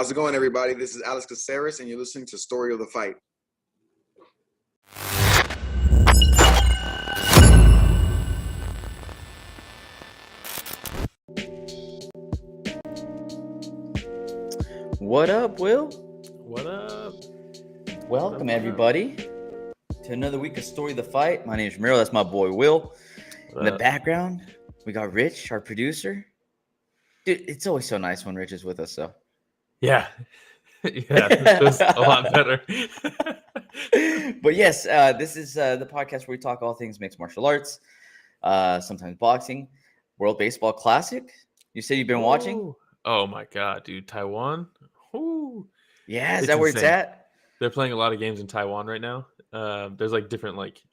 How's it going, everybody? This is Alex Caceres, and you're listening to Story of the Fight. What up, Will? What up? Welcome, everybody, to another week of Story of the Fight. My name is Merab. That's my boy, Will. In the background, we got Rich, our producer. Dude, it's always so nice when Rich is with us, so. Yeah. It feels a lot better. But yes, this is the podcast where we talk all things mixed martial arts, sometimes boxing, World Baseball Classic. You said you've been watching? Oh, my God, dude. Taiwan? Ooh. Yeah, is that where it's at? They're playing a lot of games in Taiwan right now. There's like different like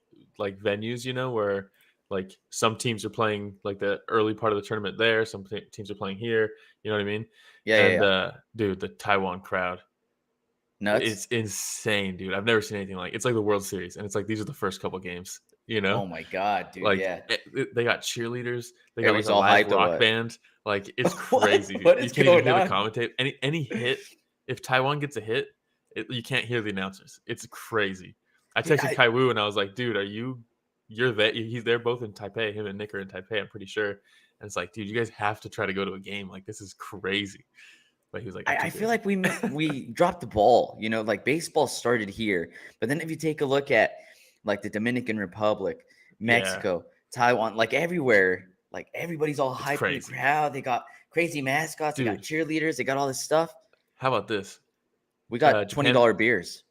venues, you know, where like some teams are playing like the early part of the tournament there. Some teams are playing here. You know what I mean? Yeah. Dude, the Taiwan crowd. Nuts. It's insane, dude. I've never seen anything like it. It's like the World Series, and it's like these are the first couple games, you know? Oh my God, dude. Like, yeah. They got cheerleaders. They got like a all live rock band. Like, it's crazy. What you is can't even going hear on? the commentate. Any hit, if Taiwan gets a hit, you can't hear the announcers. It's crazy. I texted Kai Wu and I was like, dude, you're there? He's there both in Taipei. Him and Nick are in Taipei, I'm pretty sure. And it's like, dude, you guys have to try to go to a game. Like, this is crazy. But he was like, I feel like we dropped the ball. You know, like baseball started here, but then if you take a look at like the Dominican Republic, Mexico, Taiwan, like everywhere, like everybody's all hyped in the crowd. They got crazy mascots. Dude. They got cheerleaders. They got all this stuff. How about this? We got $20 beers.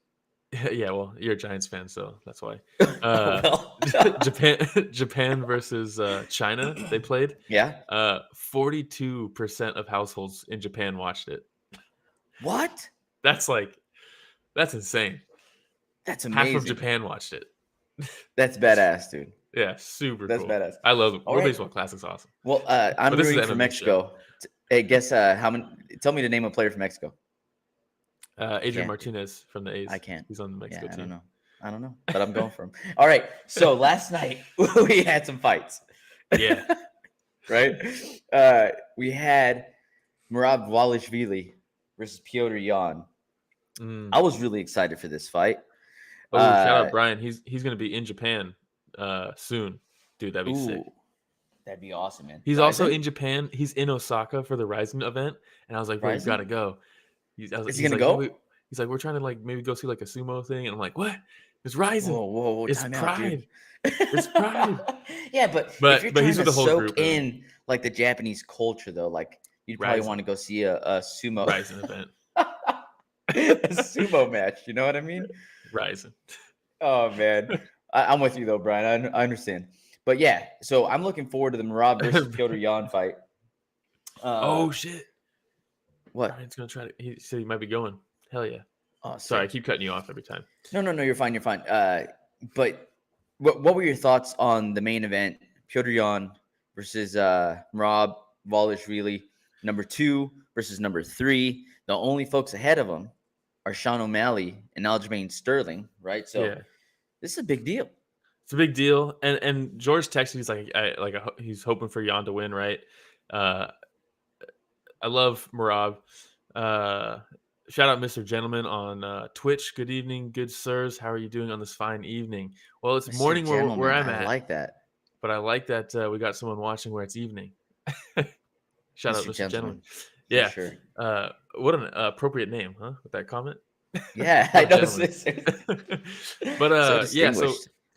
Yeah, well, you're a Giants fan, so that's why. Well. Japan versus China, they played. Yeah. 42% of households in Japan watched it. What? That's insane. That's amazing. Half of Japan watched it. That's badass, dude. Yeah, super cool. That's badass. I love it. World Baseball Classic's awesome. Well, I'm rooting for Mexico. Hey, guess how many? Tell me the name of a player from Mexico. Adrian Martinez from the A's. I can't. He's on the Mexico team. I don't know, but I'm going for him. All right. So last night we had some fights. Yeah. Right. We had Merab Dvalishvili versus Petr Yan. I was really excited for this fight. Oh, shout out Brian. He's going to be in Japan soon. Dude, that'd be sick. That'd be awesome, man. He's also in Japan. He's in Osaka for the Ryzen event. And I was like, bro, you got to go. Is he going to go? He's like, we're trying to like maybe go see like a sumo thing. And I'm like, what? It's Ryzen. Whoa. It's Pride. It's Pride. Yeah, but if you're trying he's with to the whole soak group, in like the Japanese culture, though, like you'd probably want to go see a sumo Ryzen event. A sumo match. You know what I mean? Ryzen. Oh, man. I'm with you, though, Brian. I understand. But yeah, so I'm looking forward to the Merab versus Petr Yan fight. Oh, shit. What? Brian's going to try to. He said he might be going. Hell yeah. Oh, sorry, I keep cutting you off every time. No, you're fine. But what were your thoughts on the main event? Petr Yan versus Merab Dvalishvili, number 2 versus number 3. The only folks ahead of him are Sean O'Malley and Aljamain Sterling, right? So this is a big deal. It's a big deal. And George texted, he's like, he's hoping for Yan to win, right? I love Merab. Shout out Mr. Gentleman on Twitch. Good evening, good sirs. How are you doing on this fine evening? Well, it's Mr. morning where I'm at. I like that. But I like that we got someone watching where it's evening. Shout out Mr. Gentleman. Yeah. Sure. What an appropriate name, huh? With that comment. Yeah, I know. But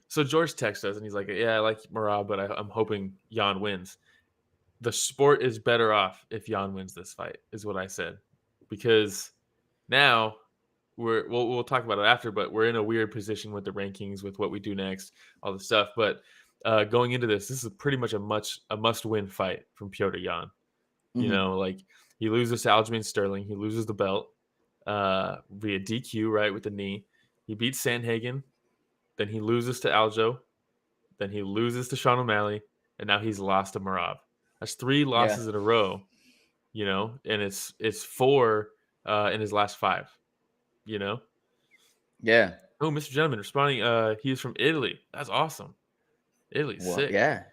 so George texted us and he's like, yeah, I like Merab, but I'm hoping Yan wins. The sport is better off if Yan wins this fight, is what I said. Because now we'll talk about it after, but we're in a weird position with the rankings, with what we do next, all the stuff. But going into this is pretty much a must-win fight from Petr Yan. Mm-hmm. You know, like he loses to Aljamain Sterling, he loses the belt via DQ, right, with the knee. He beats Sandhagen, then he loses to Aljo, then he loses to Sean O'Malley, and now he's lost to Merab. That's 3 losses in a row, you know, and it's 4 in his last 5, you know? Yeah. Oh, Mr. Gentleman responding, he is from Italy. That's awesome. Italy's sick. Yeah.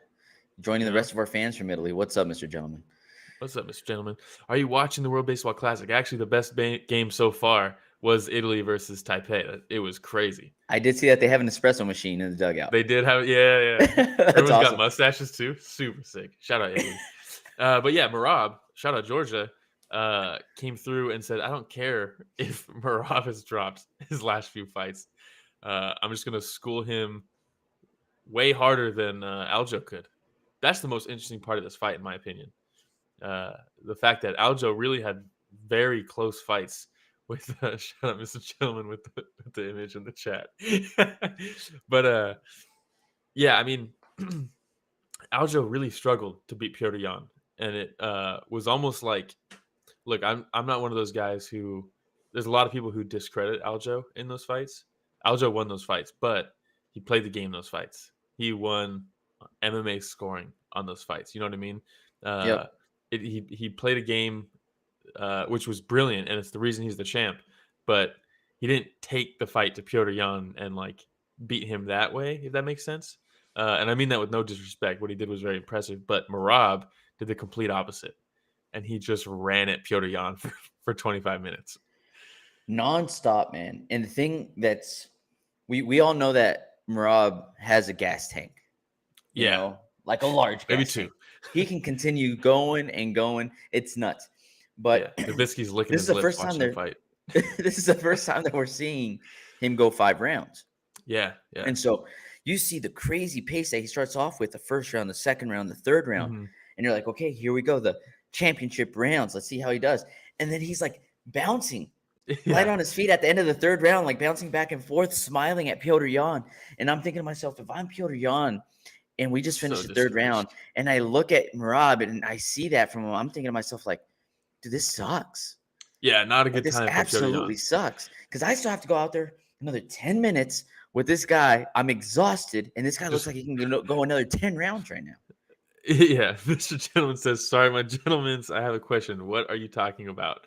Joining the rest of our fans from Italy. What's up, Mr. Gentleman? What's up, Mr. Gentleman? Are you watching the World Baseball Classic? Actually, the best game so far was Italy versus Taipei. It was crazy. I did see that they have an espresso machine in the dugout. They did have, yeah. That's Everyone's awesome. got mustaches too. Super sick. Shout out Italy. But yeah, Merab, shout out Georgia, came through and said, I don't care if Merab has dropped his last few fights. I'm just going to school him way harder than Aljo could. That's the most interesting part of this fight, in my opinion. The fact that Aljo really had very close fights with shout out Mr. Gentleman with the image in the chat. But yeah, I mean, Aljo really struggled to beat Petr Yan, and it was almost like, look, I'm not one of those guys who, there's a lot of people who discredit Aljo in those fights. Aljo won those fights, but he played the game those fights. He won MMA scoring on those fights. You know what I mean? Yep. He played a game which was brilliant, and it's the reason he's the champ. But he didn't take the fight to Petr Yan and like beat him that way, if that makes sense. And I mean that with no disrespect. What he did was very impressive. But Merab did the complete opposite, and he just ran at Petr Yan for 25 minutes. Non-stop, man. And the thing that's, we all know that Merab has a gas tank. You know, like a large gas maybe tank. two. He can continue going and going. It's nuts. But Nowitzki's licking this his is the lips first time watching the fight. This is the first time that we're seeing him go 5 rounds. Yeah. And so you see the crazy pace that he starts off with, the first round, the second round, the third round. Mm-hmm. And you're like, okay, here we go. The championship rounds. Let's see how he does. And then he's like bouncing light on his feet at the end of the third round, like bouncing back and forth, smiling at Petr Yan. And I'm thinking to myself, if I'm Petr Yan and we just finished the third round and I look at Merab and I see that from him, I'm thinking to myself, like, dude, this sucks. Yeah, not a good This time. absolutely sucks, because I still have to go out there another 10 minutes with this guy. I'm exhausted, and this guy looks like he can go another 10 rounds right now. Yeah, Mr. Gentleman says, sorry, my gentlemen, I have a question. What are you talking about?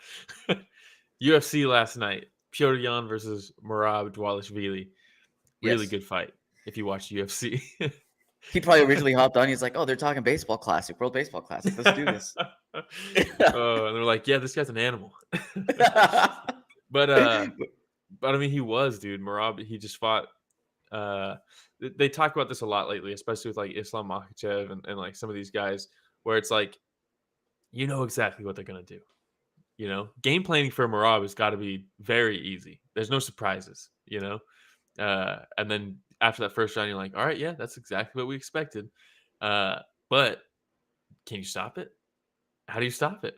UFC last night, Petr Yan versus Merab Dvalishvili. Really good fight if you watch UFC. He probably originally hopped on. He's like, oh, they're talking baseball classic, World Baseball Classic. Let's do this. Oh, and they're like, yeah, this guy's an animal. But I mean, he was, dude. Merab, he just fought. They talk about this a lot lately, especially with like Islam Makhachev and like some of these guys, where it's like, you know exactly what they're gonna do. You know, game planning for Merab has got to be very easy. There's no surprises. You know, and then after that first round, you're like, all right, yeah, that's exactly what we expected. But can you stop it? How do you stop it?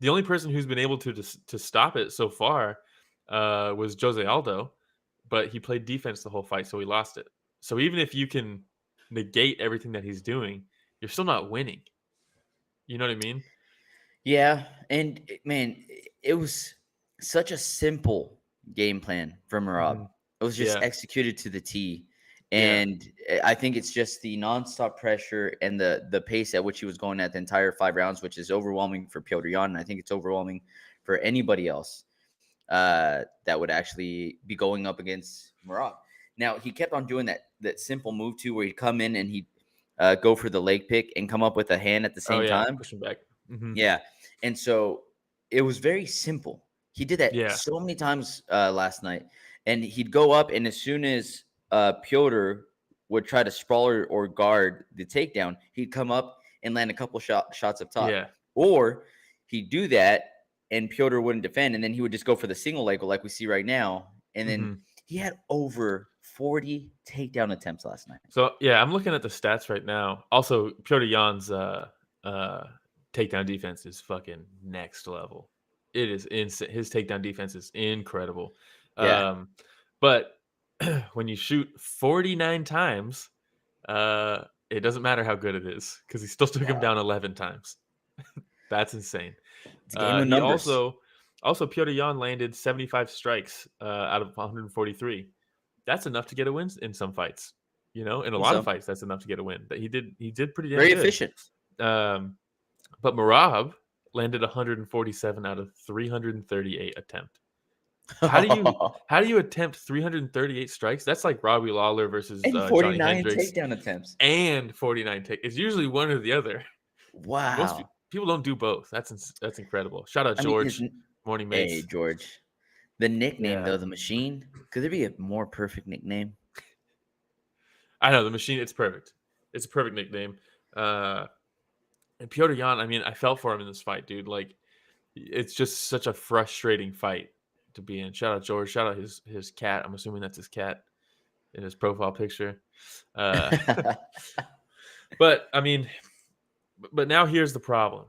The only person who's been able to stop it so far was Jose Aldo, but he played defense the whole fight, so he lost it. So even if you can negate everything that he's doing, you're still not winning. You know what I mean? Yeah, and man, it was such a simple game plan for Merab. Mm-hmm. It was just executed to the T. And I think it's just the nonstop pressure and the pace at which he was going at the entire 5 rounds, which is overwhelming for Petr Yan. And I think it's overwhelming for anybody else that would actually be going up against Merab. Now, he kept on doing that simple move, too, where he'd come in and he'd go for the leg pick and come up with a hand at the same time. Push him back. Mm-hmm. Yeah. And so it was very simple. He did that so many times last night. And he'd go up, and as soon as Petr would try to sprawl or guard the takedown, he'd come up and land a couple shots up top. Yeah. Or he'd do that, and Petr wouldn't defend, and then he would just go for the single leg like we see right now. And then he had over 40 takedown attempts last night. So, yeah, I'm looking at the stats right now. Also, Petr Yan's takedown defense is fucking next level. It is insane. His takedown defense is incredible. Yeah. But when you shoot 49 times, it doesn't matter how good it is, because he still took him down 11 times. That's insane. It's a game of numbers. Also, Petr Yan landed 75 strikes out of 143. That's enough to get a win in some fights. You know, in a lot of fights, that's enough to get a win. But he did pretty damn very good. efficient. But Merab landed 147 out of 338 attempt. How do you attempt 338 strikes? That's like Robbie Lawler versus and 49 Johnny Hendricks. takedown attempts. And 49 take. It's usually one or the other. Wow. people don't do both. That's incredible. Shout out I mean, George, morning mates. hey George, the nickname Yeah. though, the Machine. Could there be a more perfect nickname? I know the Machine. It's perfect. It's a perfect nickname. And Petr Yan, I mean, I felt for him in this fight, dude. Like, it's just such a frustrating fight to be in. Shout out George. Shout out his cat. I'm assuming that's his cat in his profile picture. But I mean, but now here's the problem.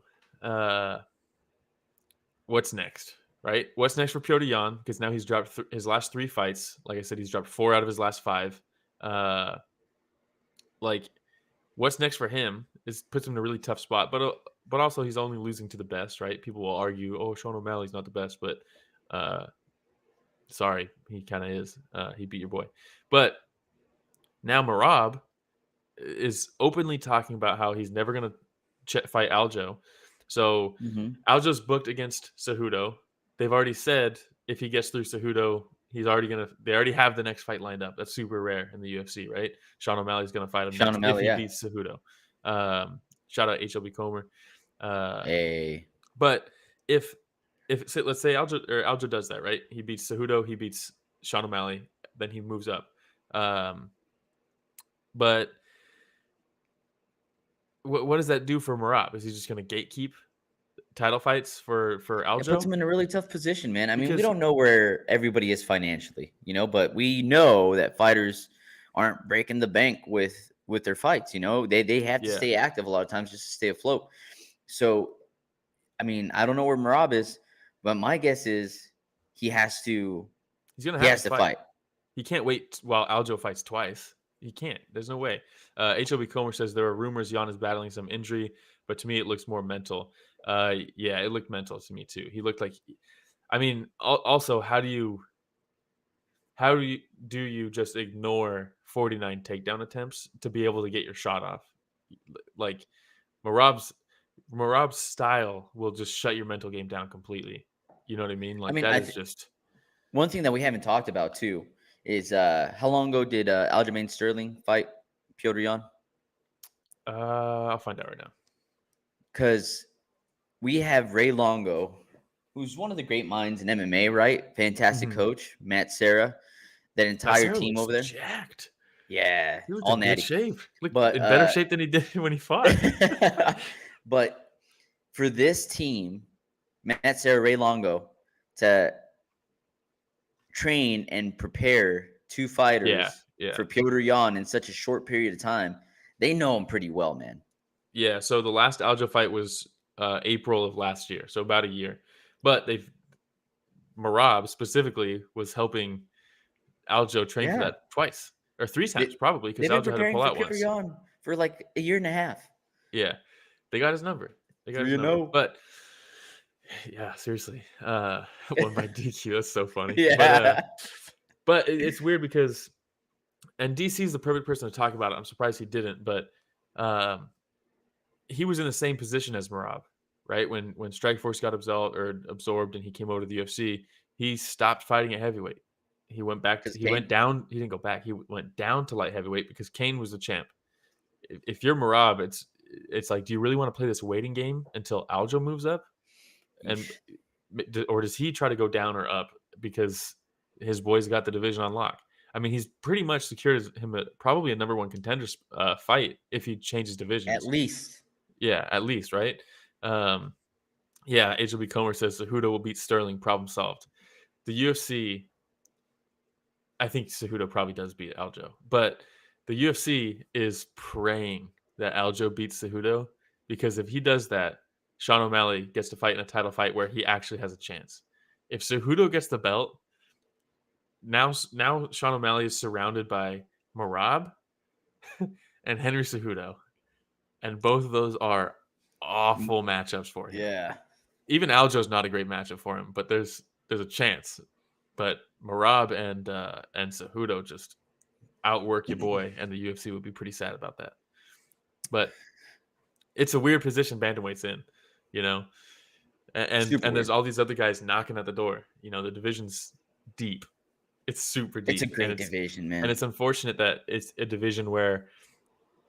What's next, right? What's next for Petr Yan? Because now he's dropped his last 3 fights. Like I said, he's dropped 4 out of his last 5. Like, what's next for him puts him in a really tough spot. But also he's only losing to the best, right? People will argue, oh, Sean O'Malley's not the best, but sorry, he kind of is. He beat your boy. But now Merab is openly talking about how he's never going to fight Aljo. So Aljo's booked against Cejudo. They've already said if he gets through Cejudo, they already have the next fight lined up. That's super rare in the UFC, right? Sean O'Malley's going to fight him next if he beats Cejudo. Shout out HLB Comer. Hey. But if let's say Aljo does that, right? He beats Cejudo, he beats Sean O'Malley, then he moves up. But what does that do for Merab? Is he just going to gatekeep title fights for Aljo? It puts him in a really tough position, man. I mean, we don't know where everybody is financially, but we know that fighters aren't breaking the bank with their fights. They have to stay active a lot of times just to stay afloat. So, I mean, I don't know where Merab is, but my guess is he has to fight. He can't wait while Aljo fights twice. He can't. There's no way. HLB Comer says there are rumors Yan is battling some injury, but to me it looks more mental. Yeah, it looked mental to me too. He looked like, I mean, also how do you just ignore 49 takedown attempts to be able to get your shot off? Like Merab's style will just shut your mental game down completely. You know what I mean? Like, I mean, that is just one thing that we haven't talked about too is how long ago did Aljamain Sterling fight Petr Yan? I'll find out right now. Because we have Ray Longo, who's one of the great minds in MMA, right? Fantastic coach, Matt Serra, that entire team over there. Jacked. Yeah, he looked in good shape. Looked in better shape than he did when he fought. But for this team, Matt Serra, Ray Longo, to train and prepare 2 fighters for Petr Yan in such a short period of time, they know him pretty well, man. Yeah, so the last Aljo fight was April of last year, so about a year. But Merab specifically was helping Aljo train for that twice or 3 times probably, because Aljo had to pull out once. Yan for like a year and a half. Yeah, they got his number. But yeah, seriously, won by DQ. That's so funny. Yeah, but it's weird because, and DC is the perfect person to talk about it. I'm surprised he didn't, but he was in the same position as Merab, right? When Strikeforce got absorbed and he came over to the UFC, he stopped fighting at heavyweight. He went back to went down. He didn't go back. He went down to light heavyweight because Kane was the champ. If you're Merab, it's like, do you really want to play this waiting game until Aljo moves up? Or does he try to go down or up because his boys got the division on lock? I mean, he's pretty much secured him probably a number 1 contender fight if he changes divisions. At least. Yeah, at least, right? Yeah, HLB Comer says Cejudo will beat Sterling, problem solved. The UFC, I think Cejudo probably does beat Aljo, but the UFC is praying that Aljo beats Cejudo, because if he does that, Sean O'Malley gets to fight in a title fight where he actually has a chance. If Cejudo gets the belt, now Sean O'Malley is surrounded by Merab and Henry Cejudo, and both of those are awful matchups for him. Yeah, even Aljo's not a great matchup for him, but there's a chance. But Merab and Cejudo just outwork your boy, and the UFC would be pretty sad about that. But it's a weird position bantamweight's in, and there's all these other guys knocking at the door. The division's deep. It's super deep. It's a great division, man. And it's unfortunate that it's a division where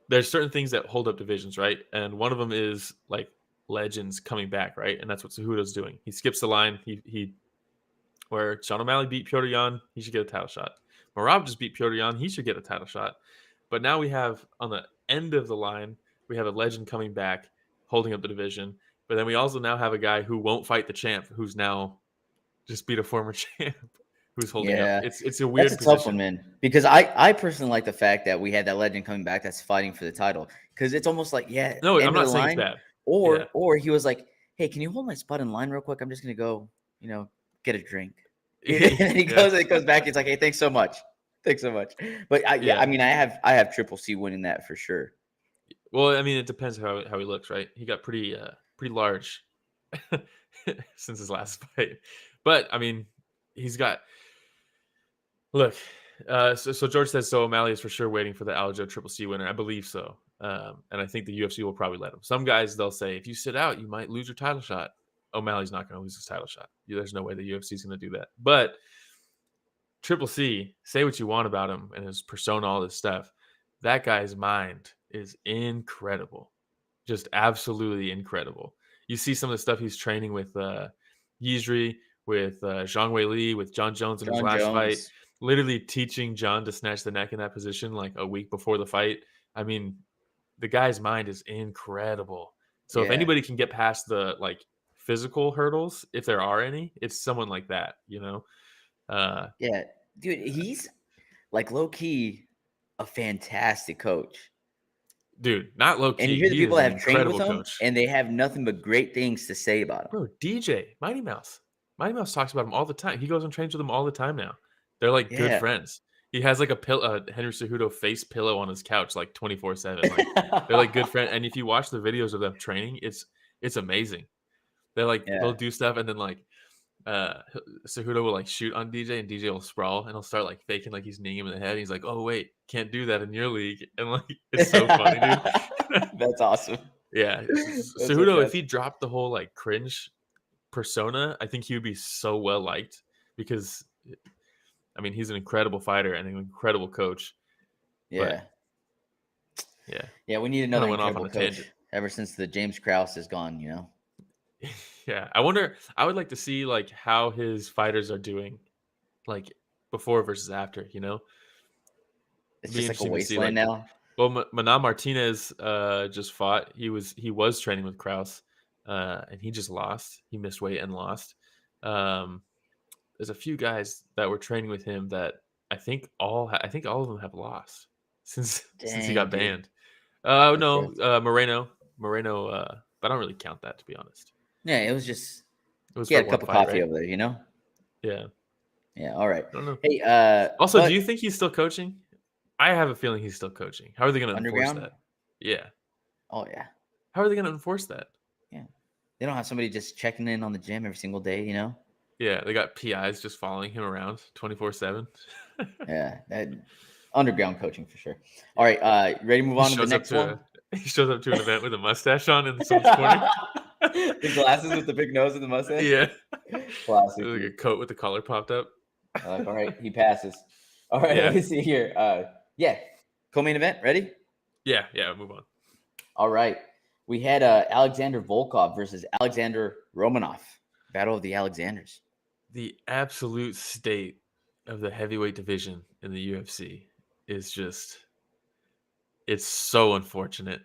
there's certain things that hold up divisions, right? And one of them is like legends coming back, right? And that's what Cejudo's doing. He skips the line. He where Sean O'Malley beat Petr Yan, he should get a title shot. Merab just beat Petr Yan, he should get a title shot. But now we have on the end of the line, we have a legend coming back, holding up the division. But then we also now have a guy who won't fight the champ, who's now just beat a former champ, who's holding up. It's a weird That's a tough one, man. Because I personally like the fact that we had that legend coming back that's fighting for the title. Because it's almost like, no, I'm not saying it's bad. Or he was like, hey, can you hold my spot in line real quick? I'm just gonna go, get a drink. And he goes back. It's like, hey, thanks so much. But I mean, I have Triple C winning that for sure. Well, I mean, it depends how he looks, right? He got pretty large since his last fight. But I mean, he's got. Look, so George says so. O'Malley is for sure waiting for the Aljo Triple C winner. I believe so, and I think the UFC will probably let him. Some guys they'll say if you sit out, you might lose your title shot. O'Malley's not going to lose his title shot. There's no way the UFC is going to do that. But Triple C, say what you want about him and his persona, all this stuff. That guy's mind is incredible, just absolutely incredible. You see some of the stuff he's training with Yizri, with Zhang Wei Li, with John Jones in his last fight, literally teaching John to snatch the neck in that position like a week before the fight. I mean, the guy's mind is incredible. So if anybody can get past the physical hurdles, if there are any, it's someone like that, Yeah, dude, he's low key a fantastic coach. Dude, not low key. And you hear the people that have trained with him, and they have nothing but great things to say about him. Bro, DJ, Mighty Mouse talks about him all the time. He goes and trains with him all the time now. They're good friends. He has a Henry Cejudo face pillow on his couch 24/7. They're good friends. And if you watch the videos of them training, it's amazing. They're they'll do stuff, and then Cejudo will shoot on DJ, and DJ will sprawl, and he'll start faking he's kneeing him in the head. And he's like, "Oh wait, can't do that in your league." And it's so funny, dude. That's awesome. Yeah, Cejudo, if he dropped the whole cringe persona, I think he would be so well liked because, I mean, he's an incredible fighter and an incredible coach. Yeah. But, yeah. We need another incredible coach. Tangent. Ever since the James Krause is gone, Yeah, I would like to see how his fighters are doing, before versus after. It's just a wasteland now. Well, Martinez just fought. He was training with Krause, and he just lost. He missed weight and lost. There's a few guys that were training with him that I think all of them have lost since he got banned. No, Moreno, but I don't really count that, to be honest. Yeah, it was he had a cup of coffee over there, Yeah. Yeah, all right. I don't know. Hey, also, do you think he's still coaching? I have a feeling he's still coaching. How are they going to enforce that? Yeah. Oh, yeah. How are they going to enforce that? Yeah. They don't have somebody just checking in on the gym every single day, Yeah, they got PIs just following him around 24/7. Yeah, that underground coaching for sure. All right, ready to move on to the next one? He shows up to an event with a mustache on in someone's corner. The glasses with the big nose and the mustache? Yeah. Classic. A coat with the collar popped up. All right, he passes. All right, Let me see here. Co-main event, ready? Yeah, move on. All right. We had Alexander Volkov versus Alexander Romanov. Battle of the Alexanders. The absolute state of the heavyweight division in the UFC is just, it's so unfortunate.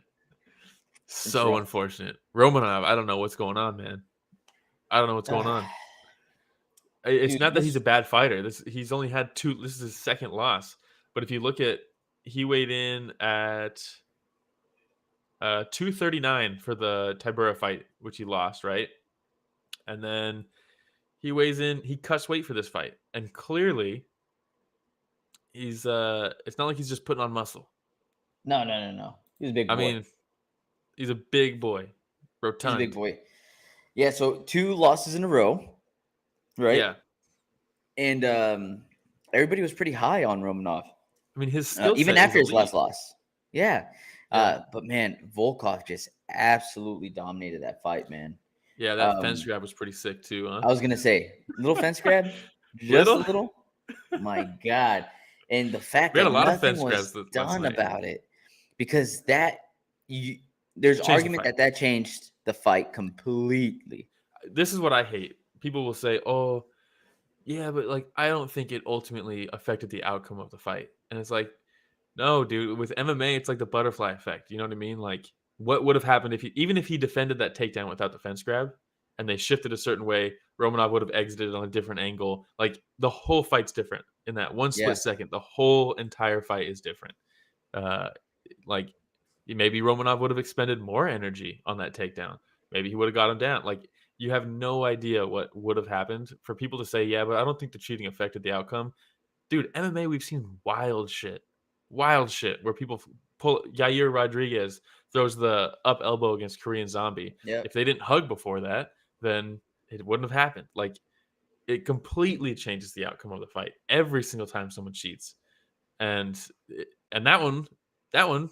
So unfortunate. Romanov, I don't know what's going on, man. I don't know what's going on. It's not that he's a bad fighter. He's only had two. This is his second loss. But if you look at, he weighed in at 239 for the Tybura fight, which he lost, right? And then he weighs in. He cuts weight for this fight, and clearly, he's. It's not like he's just putting on muscle. No. He's a big boy. I mean, he's a big boy. Rotund. He's a big boy. Yeah. So 2 losses in a row. Right. Yeah. And everybody was pretty high on Romanov. I mean, his skill even after his last loss. Yeah. But man, Volkov just absolutely dominated that fight, man. Yeah, that fence grab was pretty sick too, huh? I was gonna say, little fence grab, just a little. My God, and the fact that nothing was done about it, because there's argument that changed the fight completely. This is what I hate. People will say, "Oh, yeah, but like I don't think it ultimately affected the outcome of the fight." And it's like, no, dude. With MMA, it's like the butterfly effect. You know what I mean? Like, what would have happened if even if he defended that takedown without the fence grab, and they shifted a certain way, Romanov would have exited on a different angle. Like the whole fight's different in that one split second. The whole entire fight is different. Like maybe Romanov would have expended more energy on that takedown. Maybe he would have got him down. Like you have no idea what would have happened. For people to say, yeah, but I don't think the cheating affected the outcome. Dude, MMA, we've seen wild shit where people pull. Yair Rodriguez throws the up elbow against Korean Zombie. Yep. If they didn't hug before that, then it wouldn't have happened. Like it completely changes the outcome of the fight every single time someone cheats. And that one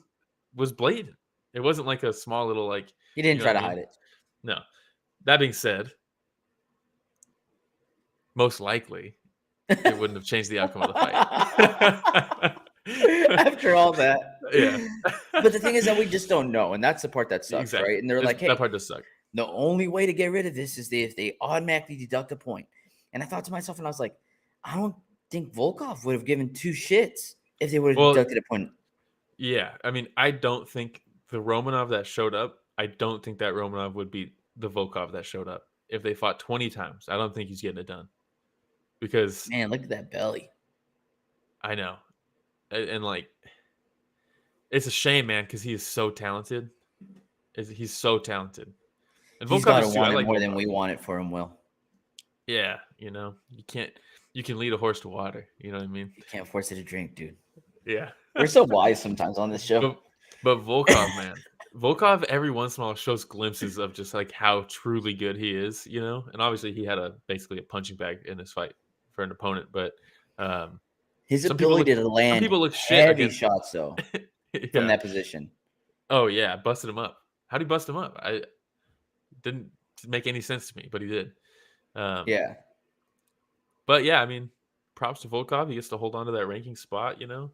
was blatant. It wasn't like a small little like. He didn't try to mean? hide it. No. That being said, most likely it wouldn't have changed the outcome of the fight. After all that. Yeah. But the thing is that we just don't know. And that's the part that sucks, Exactly. right? And they're like, hey, that part does suck. The only way to get rid of this is if they automatically deduct a point. And I thought to myself, and I was like, I don't think Volkov would have given two shits if they would have deducted a point. Yeah. I mean, I don't think the Romanov that showed up, I don't think that Romanov would beat the Volkov that showed up. If they fought 20 times, I don't think he's getting it done. Because man, look at that belly. I know. And like it's a shame, man, because he is so talented. He's so talented. And he's got to want it more than we want it for him, Will. Yeah, you can lead a horse to water. You know what I mean? You can't force it to drink, dude. Yeah. We're so wise sometimes on this show. But Volkov, man. Volkov every once in a while shows glimpses of just like how truly good he is, you know? And obviously he had basically a punching bag in this fight for an opponent, but his ability to land heavy shots though from that position. Oh yeah, busted him up. How did he bust him up? I didn't make any sense to me, but he did. Yeah. But yeah, I mean, props to Volkov. He gets to hold on to that ranking spot, you know?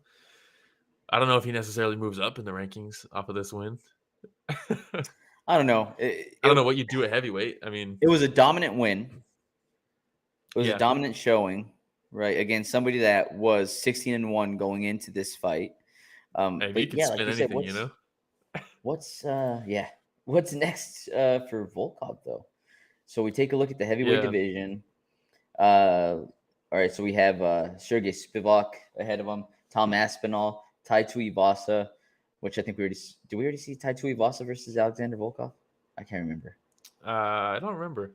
I don't know if he necessarily moves up in the rankings off of this win. I don't know. I don't know what you do at heavyweight. I mean, it was a dominant win. It was a dominant showing, right, against somebody that was 16-1 going into this fight. Hey, you can spin anything, you know. What's next for Volkov though? So we take a look at the heavyweight division. All right, so we have Sergey Spivak ahead of him, Tom Aspinall, Tai Tuivasa, which I think did we already see Tai Tuivasa versus Alexander Volkov? I can't remember. I don't remember.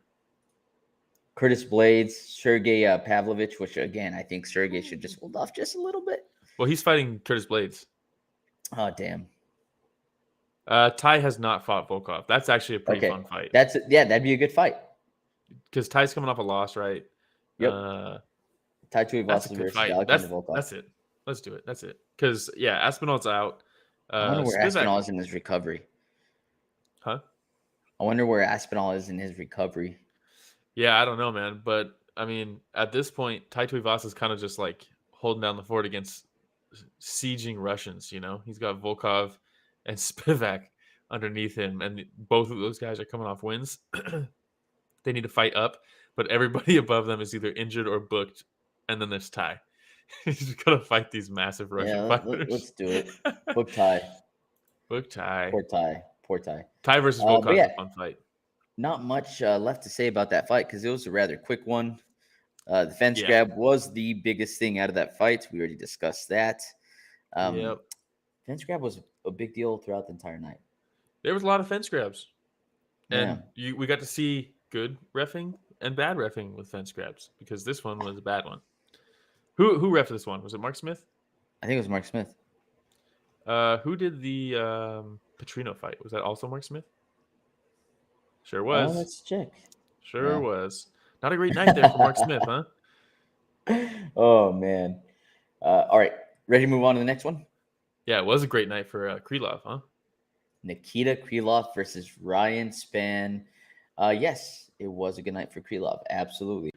Curtis Blades, Sergey Pavlovich, which again I think Sergey should just hold off just a little bit. Well, he's fighting Curtis Blades. Oh damn. Tai has not fought Volkov. That's actually a pretty fun fight. That'd be a good fight. Because Tai's coming off a loss, right? Yep. Tai Tuivasa versus Alexander Volkov. That's it. Let's do it. That's it. Because Aspinall's out. I wonder where Aspinall is in his recovery. Huh? I wonder where Aspinall is in his recovery. Yeah, I don't know, man. But I mean, at this point, Tai Tuivasa is kind of just like holding down the fort against sieging Russians. You know, he's got Volkov and Spivak underneath him, and both of those guys are coming off wins. They need to fight up, but everybody above them is either injured or booked, and then there's Tai. He's gonna fight these massive Russian fighters. Let's do it. Book Tai. Book Tai. Poor Tai. Tai versus Volkov is a fun fight. Not much left to say about that fight because it was a rather quick one. The fence grab was the biggest thing out of that fight. We already discussed that. Fence grab was a big deal throughout the entire night. There was a lot of fence grabs. And we got to see good reffing and bad reffing with fence grabs because this one was a bad one. Who reffed this one? Was it Mark Smith? I think it was Mark Smith. Who did the Petrino fight? Was that also Mark Smith? Sure was. Let's check. Sure was. Not a great night there for Mark Smith, huh? Oh, man. All right. Ready to move on to the next one? Yeah, it was a great night for Krylov, huh? Nikita Krylov versus Ryan Spann. Yes, it was a good night for Krylov. Absolutely.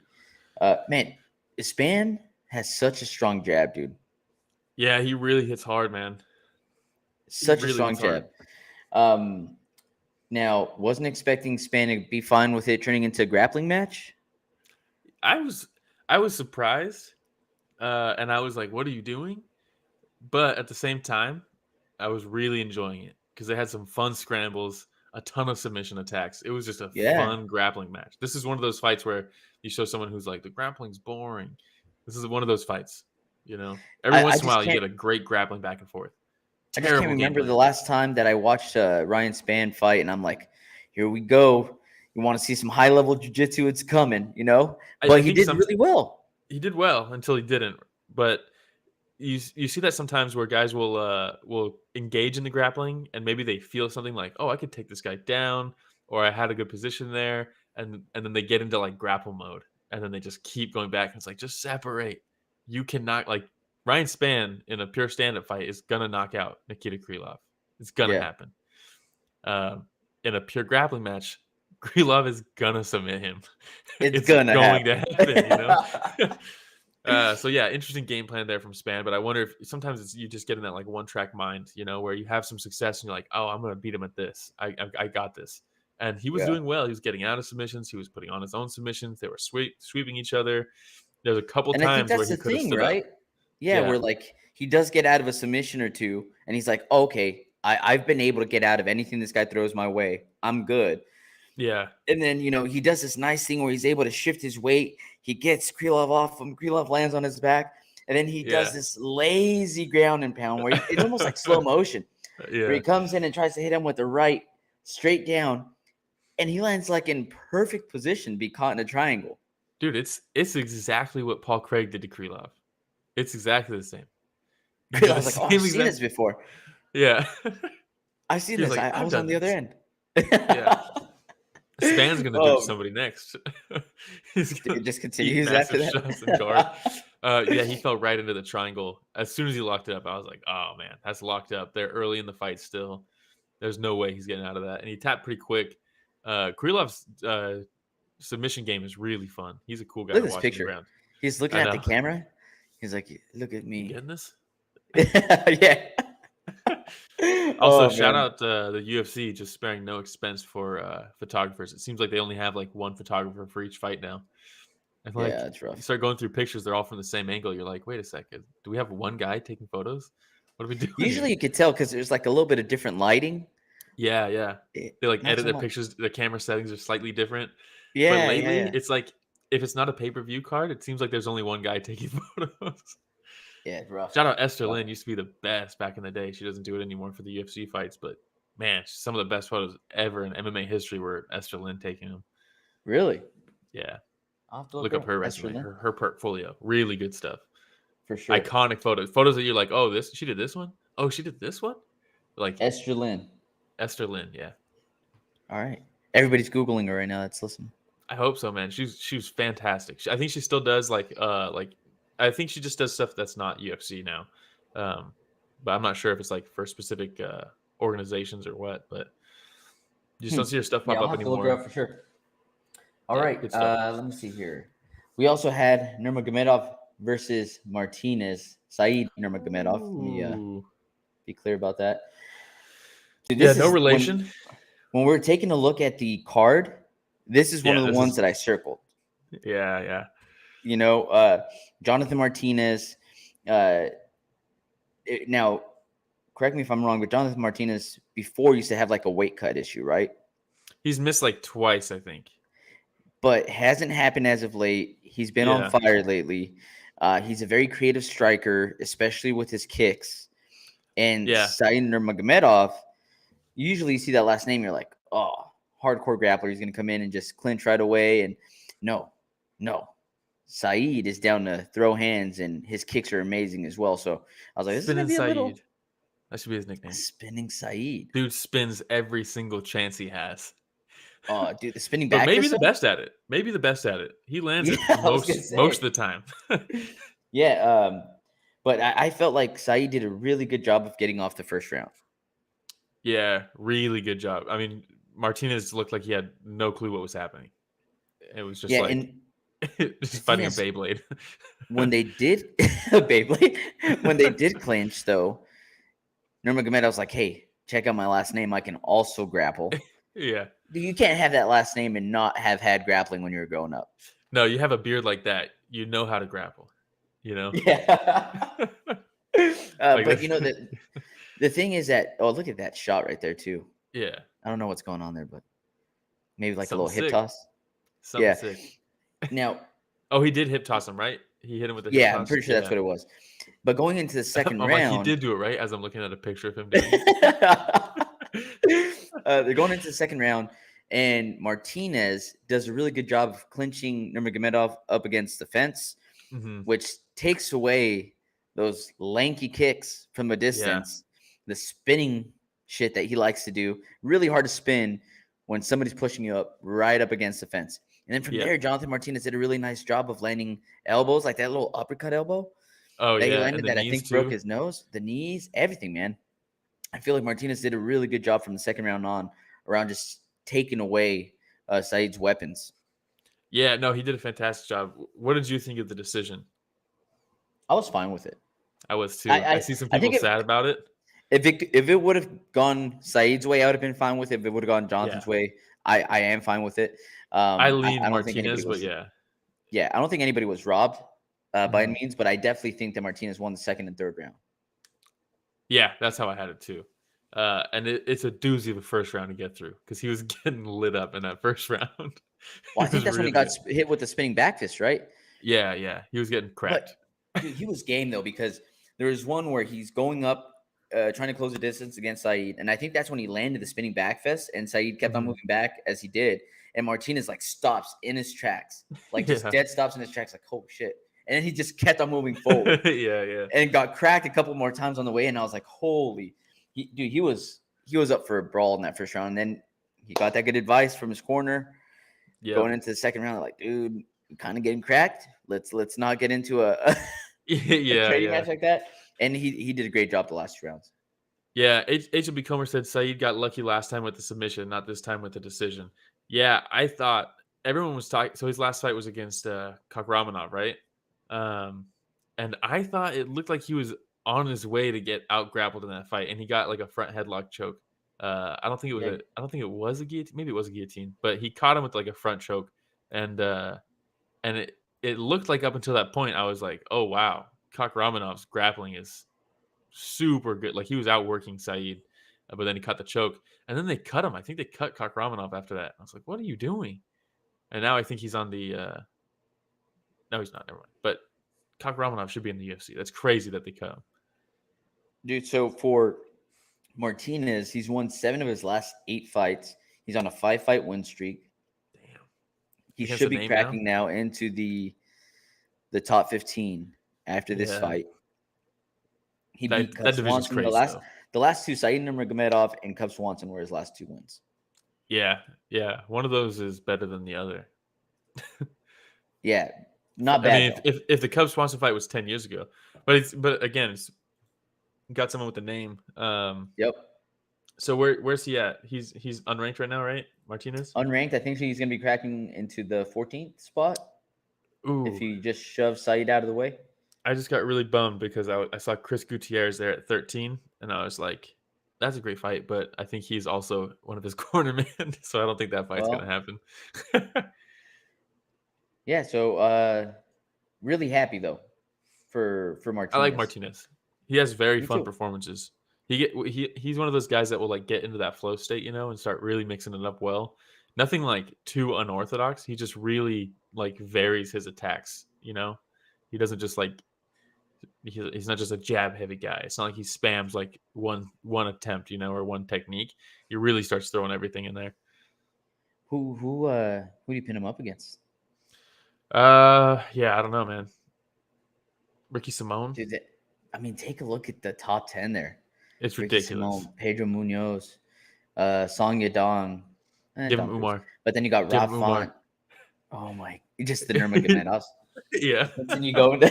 Man, Spann has such a strong jab, dude. Yeah, he really hits hard, man. Such a strong jab. Now, wasn't expecting Spann to be fine with it turning into a grappling match. I was surprised, and I was like, "What are you doing?" But at the same time, I was really enjoying it because they had some fun scrambles, a ton of submission attacks. It was just a Yeah. fun grappling match. This is one of those fights where you show someone who's like, the grappling's boring. This is one of those fights, Every I once in a just while, you can't. get a great grappling back and forth. I just can't Terrible remember the gameplay. last time that I watched Ryan Spann fight, and I'm like, here we go. You want to see some high level jiu-jitsu? It's coming, But he did really well. He did well until he didn't. But you see that sometimes where guys will engage in the grappling and maybe they feel something like, oh, I could take this guy down, or I had a good position there, and then they get into like grapple mode, and then they just keep going back, and it's like, just separate. You cannot, like, Ryan Spann in a pure stand-up fight is gonna knock out Nikita Krylov. It's gonna happen. In a pure grappling match, Krylov is gonna submit him. It's going to happen. So yeah, interesting game plan there from Spann, but I wonder if sometimes it's you just get in that like one track mind, where you have some success and you're like, oh, I'm gonna beat him at this. I got this. And he was doing well. He was getting out of submissions. He was putting on his own submissions. They were sweeping each other. There's a couple And times I where think he that's could the have thing, stood right? up. Yeah, where like he does get out of a submission or two, and he's like, okay, I've been able to get out of anything this guy throws my way. I'm good. Yeah. And then, he does this nice thing where he's able to shift his weight. He gets Krylov off him. Krylov lands on his back. And then he does this lazy ground and pound where it's almost like slow motion. Where he comes in and tries to hit him with the right straight down. And he lands like in perfect position to be caught in a triangle. Dude, it's exactly what Paul Craig did to Krylov. It's exactly the same. Krylov's like, oh, I've seen this before. Yeah. I've seen this. Like, I was on the other end. Yeah. Spann's going to do somebody next. He's gonna just continues after that. Shots and guard. Yeah, he fell right into the triangle. As soon as he locked it up, I was like, oh, man, that's locked up. They're early in the fight still. There's no way he's getting out of that. And he tapped pretty quick. Krylov's submission game is really fun. He's a cool guy. Look at this picture. Around. He's looking at the camera. He's like, look at me. You getting this? Yeah. Also, shout out the UFC just sparing no expense for photographers. It seems like they only have like one photographer for each fight now. And like, yeah, it's rough. You start going through pictures; they're all from the same angle. You're like, wait a second, do we have one guy taking photos? What are we doing? Usually, you could tell because there's like a little bit of different lighting. Yeah. They like edit their pictures. The camera settings are slightly different. Yeah, but lately, it's like if it's not a pay-per-view card, it seems like there's only one guy taking photos. Yeah, it's rough. Shout out Esther Lynn, used to be the best back in the day. She doesn't do it anymore for the UFC fights, but man, some of the best photos ever in MMA history were Esther Lynn taking them. Really? Yeah. I'll have to look up her resume, her portfolio. Really good stuff. For sure. Iconic photos. Photos that you're like, oh, she did this one? Oh, she did this one? Like Esther Lynn, yeah. All right. Everybody's Googling her right now that's listening. I hope so, man. She was fantastic. I think she still does I think she just does stuff that's not UFC now. But I'm not sure if it's like for specific organizations or what, but you just don't see her stuff pop up anymore. Look her up for sure. All right. Let me see here. We also had Nurmagomedov versus Martinez. Said Nurmagomedov. Let me be clear about that. Dude, no relation. When we're taking a look at the card, this is one of the ones that I circled. Yeah. Jonathan Martinez. Now, correct me if I'm wrong, but Jonathan Martinez before used to have like a weight cut issue, right? He's missed like twice, I think. But hasn't happened as of late. He's been on fire lately. He's a very creative striker, especially with his kicks. And Said Nurmagomedov, usually you see that last name, you're like, oh, hardcore grappler. He's going to come in and just clinch right away. And no. Said is down to throw hands, and his kicks are amazing as well. So I was like, this is going to be a little... That should be his nickname. Spinning Said. Dude spins every single chance he has. Oh, dude, the spinning back. But maybe the best at it. He lands it most of the time. Yeah. But I felt like Said did a really good job of getting off the first round. Yeah, really good job. I mean, Martinez looked like he had no clue what was happening. It was just just fighting a Beyblade. When they did Beyblade, when they did clinch, though, Nurmagomedov was like, "Hey, check out my last name. I can also grapple." Yeah. Dude, you can't have that last name and not have had grappling when you were growing up. No, you have a beard like that. You know how to grapple. You know? Yeah. Like But the thing is that look at that shot right there too. yeah. I don't know what's going on there, but maybe like Something a little hip sick. toss. Something Yeah. sick. Now, Oh, he did hip toss him, right? He hit him with the hip yeah, toss. I'm pretty sure that's what it was. But going into the second I'm round, like, he did do it, right? As I'm looking at a picture of him doing it. they're going into the second round, and Martinez does a really good job of clinching Nurmagomedov up against the fence, Mhm. which takes away those lanky kicks from a distance, the spinning shit that he likes to do. Really hard to spin when somebody's pushing you up right up against the fence. And then from there, Jonathan Martinez did a really nice job of landing elbows, like that little uppercut elbow Oh, that he yeah. landed And the that I knees, think broke too. his nose, the knees, everything, man. I feel like Martinez did a really good job from the second round on around just taking away Saeed's weapons. Yeah, no, he did a fantastic job. What did you think of the decision? I was fine with it. I was too. I I see some I people think sad about it. if it would have gone Saeed's way, I would have been fine with it. If it would have gone Jonathan's way, I am fine with it. I lean don't think anybody Martinez, was, but yeah, I don't think anybody was robbed by any Mhm. means, but I definitely think that Martinez won the second and third round. Yeah, that's how I had it too. And it's a doozy of a first round to get through because he was getting lit up in that first round. Well, I It think was that's when he really got good. hit with the spinning back fist, right? Yeah, he was getting cracked. But dude, he was game though, because there was one where he's going up, trying to close the distance against Saeed, and I think that's when he landed the spinning back fist, and Saeed kept on Mhm. moving back as he did, and Martinez like stops in his tracks, like just Yeah. dead stops in his tracks, like holy shit, and then he just kept on moving forward, Yeah. and got cracked a couple more times on the way, and I was like, holy, he was up for a brawl in that first round, and then he got that good advice from his corner going Yep. into the second round, like dude, kind of getting cracked. Let's not get into a trading Yeah. match like that. And he did a great job the last 2 rounds. Yeah, HLB Comer said Saeed got lucky last time with the submission, not this time with the decision. Yeah, I thought everyone was talking. So his last fight was against Romanov, right? Um, and I thought it looked like he was on his way to get out grappled in that fight, and he got like a front headlock choke. I don't think it was Yeah. I don't think it was a guillotine. Maybe it was a guillotine, but he caught him with like a front choke, and it looked like up until that point I was like, oh wow, Ramanov's grappling is super good. Like he was outworking Saeed, but then he cut the choke, and then they cut him. I think they cut Ramanov after that. I was like, "What are you doing?" And now I think he's on the. No, he's not. Never mind. But Ramanov should be in the UFC. That's crazy that they cut him. Dude, so for Martinez, he's won 7 of his last 8 fights. He's on a 5-fight win streak. Damn. He He has should a be name cracking now into the top 15 after this Yeah. fight. He That beat Cub division's Swanson. crazy, though. The last 2, Saeed Nurmagomedov and Cub Swanson, were his last 2 wins. Yeah. One of those is better than the other. Yeah, not bad. I mean, if the Cub Swanson fight was 10 years ago, but again, it's got someone with the name. Yep. So where's he at? He's unranked right now, right? Martinez? Unranked, I think he's going to be cracking into the 14th spot. Ooh. If he just shoves Saeed out of the way. I just got really bummed because I saw Chris Gutierrez there at 13, and I was like, that's a great fight, but I think he's also one of his cornermen, so I don't think that fight's going to happen. Yeah, so really happy, though, for Martinez. I like Martinez. He has very Me fun too. performances. He's one of those guys that will like get into that flow state, and start really mixing it up well. Nothing like too unorthodox. He just really like varies his attacks, He doesn't just like he's not just a jab heavy guy. It's not like he spams like one attempt, or one technique. He really starts throwing everything in there. Who do you pin him up against? Yeah, I don't know, man. Ricky Simone. Dude, take a look at the top 10 there. It's Ricky ridiculous. Simone, Pedro Munoz, Song Yadong. Give him Umar. But then you got Rob Font. Oh my, just the Nurmagomedov. Yeah. Then you go into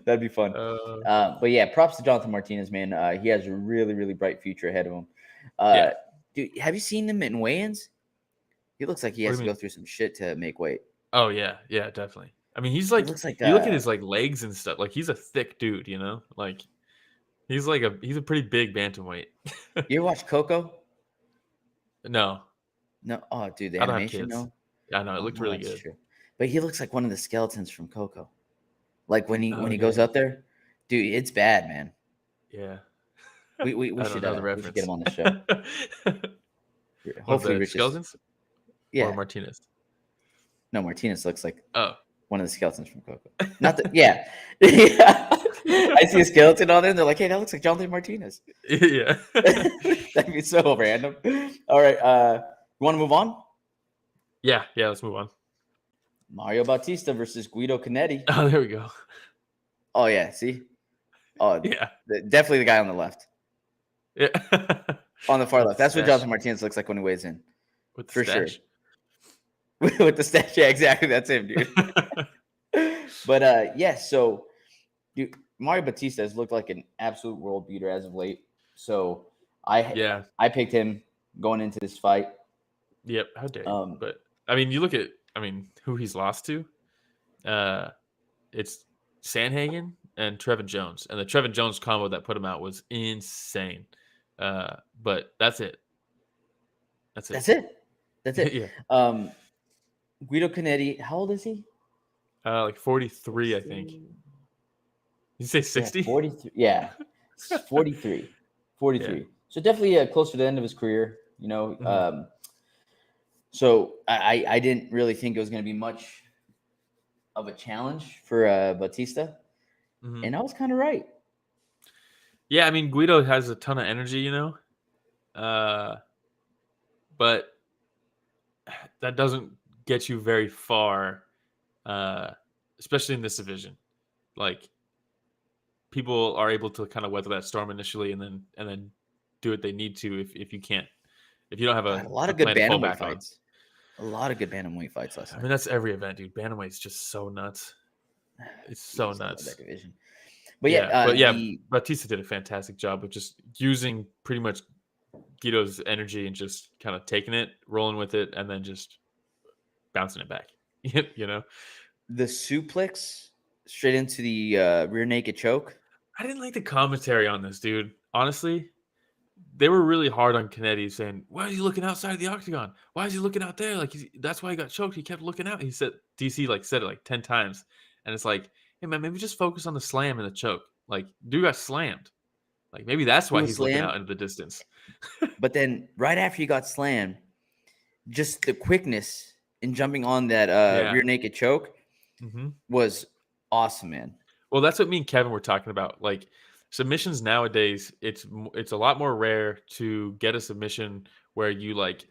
that'd be fun. But yeah, props to Jonathan Martinez, man. He has a really, really bright future ahead of him. Dude, have you seen him in weigh-ins? He looks like he has to go through some shit to make weight. Oh yeah, definitely. I mean, he's like, looks like you look at his like legs and stuff. Like he's a thick dude, Like he's a pretty big bantamweight. You ever watch Coco? No, No. Oh, dude, the I don't have animation, kids. no. Yeah, I know it Oh, looked no, really that's good. true. But he looks like one of the skeletons from Coco. Like when he Oh, goes dang. up there, dude, it's bad, man. Yeah. We I should don't know the we should get reference. him on the show. One of Hopefully, the Rich is. skeletons or Yeah. Martinez? No, Martinez looks like Oh. one of the skeletons from Coco. Not that. Yeah. Yeah. I see a skeleton on there, and they're like, "Hey, that looks like Jonathan Martinez." Yeah. That'd be so random. All right. You want to move on? Yeah. Let's move on. Mario Bautista versus Guido Cannetti. Oh, there we go. Oh yeah. See. Oh Yeah. definitely the guy on the left. Yeah. On the far With left. the That's what stash. Jonathan Martinez looks like when he weighs in. With the For sure. stash. With the stash. Yeah, exactly. That's him, dude. But yeah, so dude, Mario Bautista has looked like an absolute world beater as of late. So I picked him going into this fight. Yep. How dare you? But I mean, you look at who he's lost to. It's Sandhagen and Trevin Jones, and the Trevin Jones combo that put him out was insane. But that's it. That's it. Yeah. Guido Cannetti, how old is he? Like 43, I think. You say 60? Yeah, 43. Yeah. 43. 43. Yeah. So definitely close to the end of his career, you know. Mm-hmm. So I didn't really think it was going to be much of a challenge for Bautista. Mm-hmm. And I was kind of right. Yeah, I mean, Guido has a ton of energy, you know. But that doesn't get you very far, especially in this division. Like, people are able to kind of weather that storm initially and then do what they need to if you can't. If you don't have a lot of good plan to fall bantamweight back fights. A lot of good bantamweight fights last night. I mean, that's every event, dude. Bantamweight's just so nuts. It's so nuts. That division. But yeah, Bautista did a fantastic job of just using pretty much Guido's energy and just kind of taking it, rolling with it, and then just bouncing it back. You know, the suplex straight into the rear naked choke. I didn't like the commentary on this, dude. Honestly, they were really hard on Cannetti, saying, "Why is he looking outside of the octagon? Why is he looking out there? Like that's why he got choked. He kept looking out." He said, DC said it like 10 times, and it's like, hey man, maybe just focus on the slam and the choke. Like, dude got slammed. Like, maybe that's why he's looking out into the distance. But then right after he got slammed, just the quickness in jumping on that rear naked choke was awesome, man. Well, that's what me and Kevin were talking about. Like, submissions nowadays, it's a lot more rare to get a submission where you like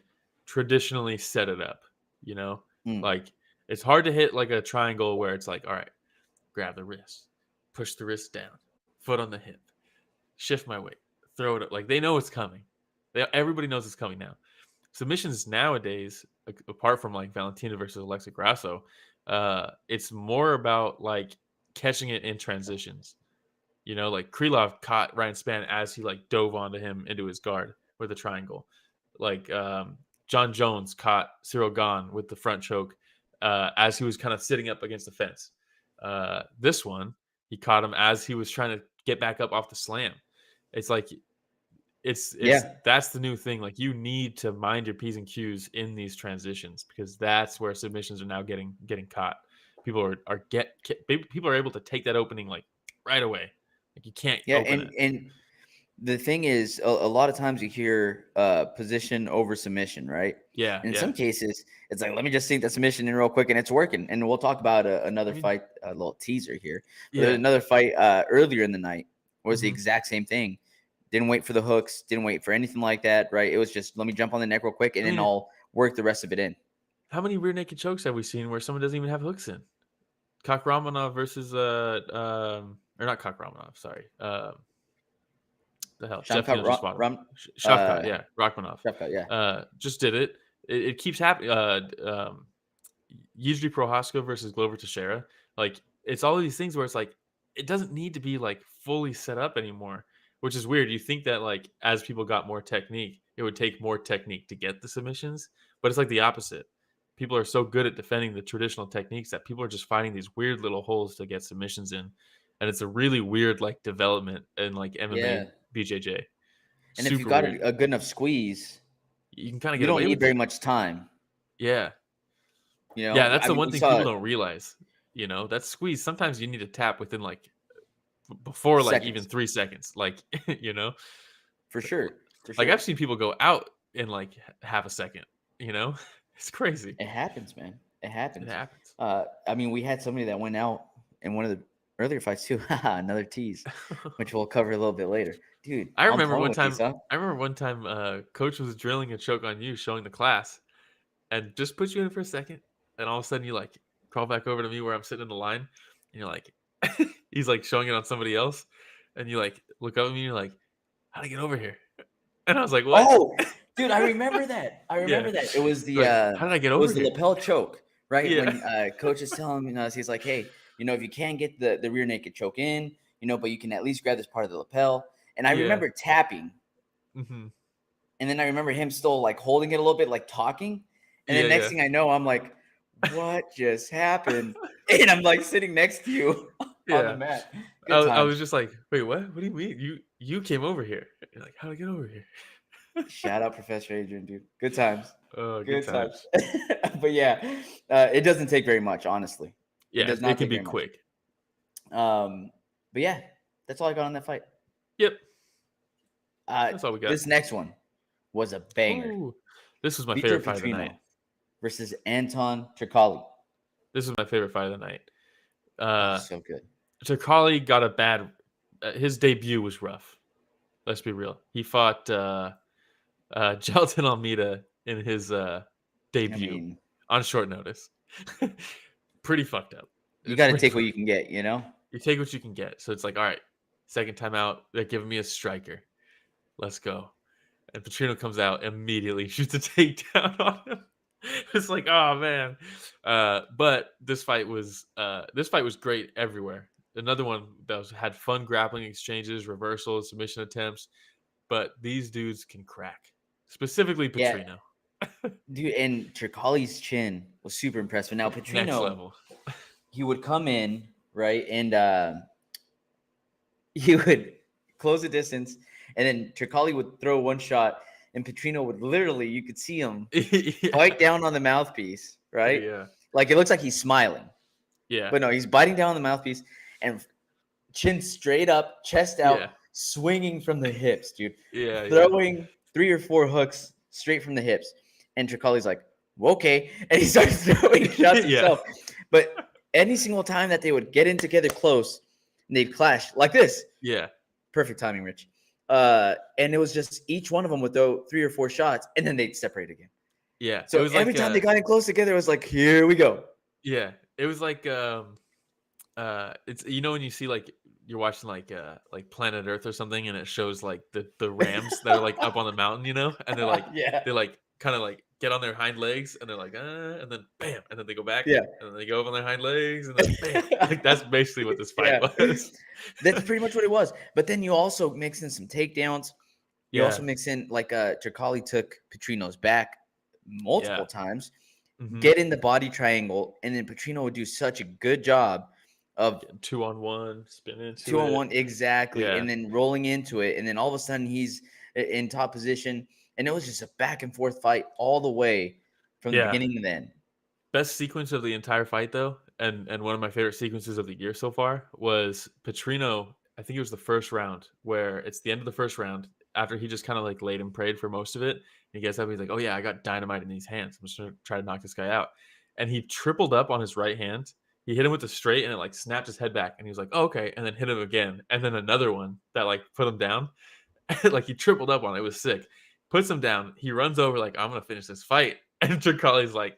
traditionally set it up, you know? Like, it's hard to hit like a triangle where it's like, all right, grab the wrist, push the wrist down, foot on the hip, shift my weight, throw it up. Like, they know it's coming. Everybody knows it's coming now. Submissions nowadays, apart from like Valentina versus Alexa Grasso, it's more about like catching it in transitions. You know, like Krylov caught Ryan Spann as he like dove onto him into his guard with a triangle. Like John Jones caught Cyril Gahn with the front choke as he was kind of sitting up against the fence. This one, he caught him as he was trying to get back up off the slam. It's like that's the new thing. Like, you need to mind your P's and Q's in these transitions, because that's where submissions are now getting caught. People are able to take that opening like right away. Like, you can't open it. And the thing is, a lot of times you hear position over submission, right? Yeah. In some cases, it's like, let me just sink the submission in real quick, and it's working. And we'll talk about another fight, a little teaser here. There's another fight earlier in the night was the exact same thing. Didn't wait for the hooks, didn't wait for anything like that, right? It was just, let me jump on the neck real quick, and then I'll work the rest of it in. How many rear naked chokes have we seen where someone doesn't even have hooks in? Romanov versus or not Romanov, sorry. The hell, Rachmanov. Shevka, just did it. It keeps happening. Yuri Prohaska versus Glover Teixeira. Like, it's all of these things where it's like, it doesn't need to be like fully set up anymore, which is weird. You think that like as people got more technique, it would take more technique to get the submissions, but it's like the opposite. People are so good at defending the traditional techniques that people are just finding these weird little holes to get submissions in. And it's a really weird like development in like MMA BJJ. And if you got a good enough squeeze, you can kind of You get don't away need with very it. much time. Yeah. You know, Yeah, that's I the mean, one we thing saw people it don't realize. You know, that squeeze. Sometimes you need to tap within like before like even seconds 3 seconds. Like, you know, for sure. For like sure, I've seen people go out in like half a second. You know, it's crazy. it happens, man. It It happens. happens. I mean, we had somebody that went out in one of the earlier fights too. Another tease, which we'll cover a little bit later, dude. I On remember point one with these, time. huh? I remember one time, coach was drilling a choke on you, showing the class, and just put you in for a second, and all of a sudden you like crawl back over to me where I'm sitting in the line, and you're like, he's like showing it on somebody else, and you like look up at me, and you're like, how'd I get over here? And I was like, what? Oh, dude, I remember that. I Yeah. remember that. It was the You're like, how did I get it over was the here? lapel choke, right? Yeah. When coach is telling us, he's like, hey, you know, if you can't get the rear naked choke in, you know, but you can at least grab this part of the lapel. And I Yeah. remember tapping, Mm-hmm. and then I remember him still like holding it a little bit, like talking. And then next thing I know, I'm like, what just happened? And I'm like sitting next to you on the mat. Good I times. was just like, wait, what? What do you mean? You came over here. You're like, how'd I get over here? Shout out Professor Adrian, dude. Good times. Oh, Good times. But yeah, it doesn't take very much, honestly. Yeah, does not it can take be very much. quick. But yeah, that's all I got on that fight. Yep. That's all we got. This next one was a banger. Ooh, this was my Vitor favorite fight of the Petrino night. versus Anton Turkalj. This is my favorite fight of the night. So good. Turkalj got a bad. His debut was rough. Let's be real. He fought Gelton Almeida in his debut on short notice. Pretty fucked up. You got to take what you can get, you know? You take what you can get. So it's like, all right, second time out, they're giving me a striker. Let's go. And Petrino comes out immediately, shoots a takedown on him. It's like, oh man. But this fight was great everywhere. Another one that had fun grappling exchanges, reversals, submission attempts. But these dudes can crack. Specifically Petrino. Yeah. Dude, and Turkalj's chin was super impressive. Now Petrino, next level. He would come in, right? And he would close the distance, and then Turkalj would throw one shot, and Petrino would literally, you could see him bite down on the mouthpiece, right? Yeah. Like it looks like he's smiling. Yeah. But no, he's biting down on the mouthpiece and chin straight up, chest out, swinging from the hips, dude. Yeah. Throwing 3 or 4 hooks straight from the hips. And Turkalj's like, well, okay. And he starts throwing shots himself. But any single time that they would get in together close and they'd clash like this. Yeah. Perfect timing, Rich. And it was just each one of them would throw 3 or 4 shots and then they'd separate again. Yeah. So every time they got in close together, it was like, here we go. Yeah. It was like it's when you see like you're watching like Planet Earth or something and it shows like the rams that are like up on the mountain, you know, and they're like they like kind of like get on their hind legs and they're like and then bam, and then they go back and then they go up on their hind legs and then bam. Like that's basically what this fight was. That's pretty much what it was. But then you also mix in some takedowns. You also mix in like Turkalj took Petrino's back multiple times, get in the body triangle, and then Petrino would do such a good job of 2-on-1 spinning 2-on-1 exactly, and then rolling into it, and then all of a sudden he's in top position, and it was just a back and forth fight all the way from the beginning to the end. Best sequence of the entire fight though, and one of my favorite sequences of the year so far was Petrino. I think it was the first round where it's the end of the first round after he just kind of like laid and prayed for most of it. And he gets up, he's like, oh yeah, I got dynamite in these hands. I'm just gonna try to knock this guy out. And he tripled up on his right hand. He hit him with the straight and it like snapped his head back. And he was like, oh, okay. And then hit him again. And then another one that like put him down. Like he tripled up on it. It was sick. Puts him down. He runs over like, I'm going to finish this fight. And Turkalj's like,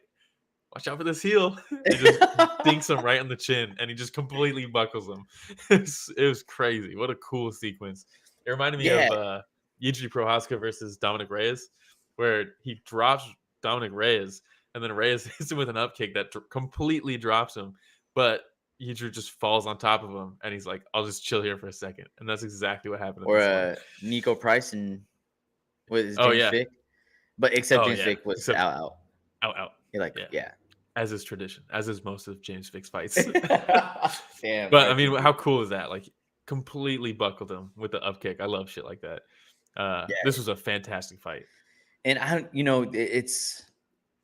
watch out for this heel. He just dinks him right on the chin. And he just completely buckles him. It was crazy. What a cool sequence. It reminded me of Jiří Procházka versus Dominic Reyes, where he drops Dominic Reyes. And then Reyes hits him with an up kick that completely drops him. But Jiří just falls on top of him, and he's like, "I'll just chill here for a second." And that's exactly what happened. Or Nico Price and James Vick, but except James Vick was out. You're like, as is tradition, as is most of James Vick's fights. Damn. But I mean, how cool is that? Like, completely buckled him with the up kick. I love shit like that. This was a fantastic fight. And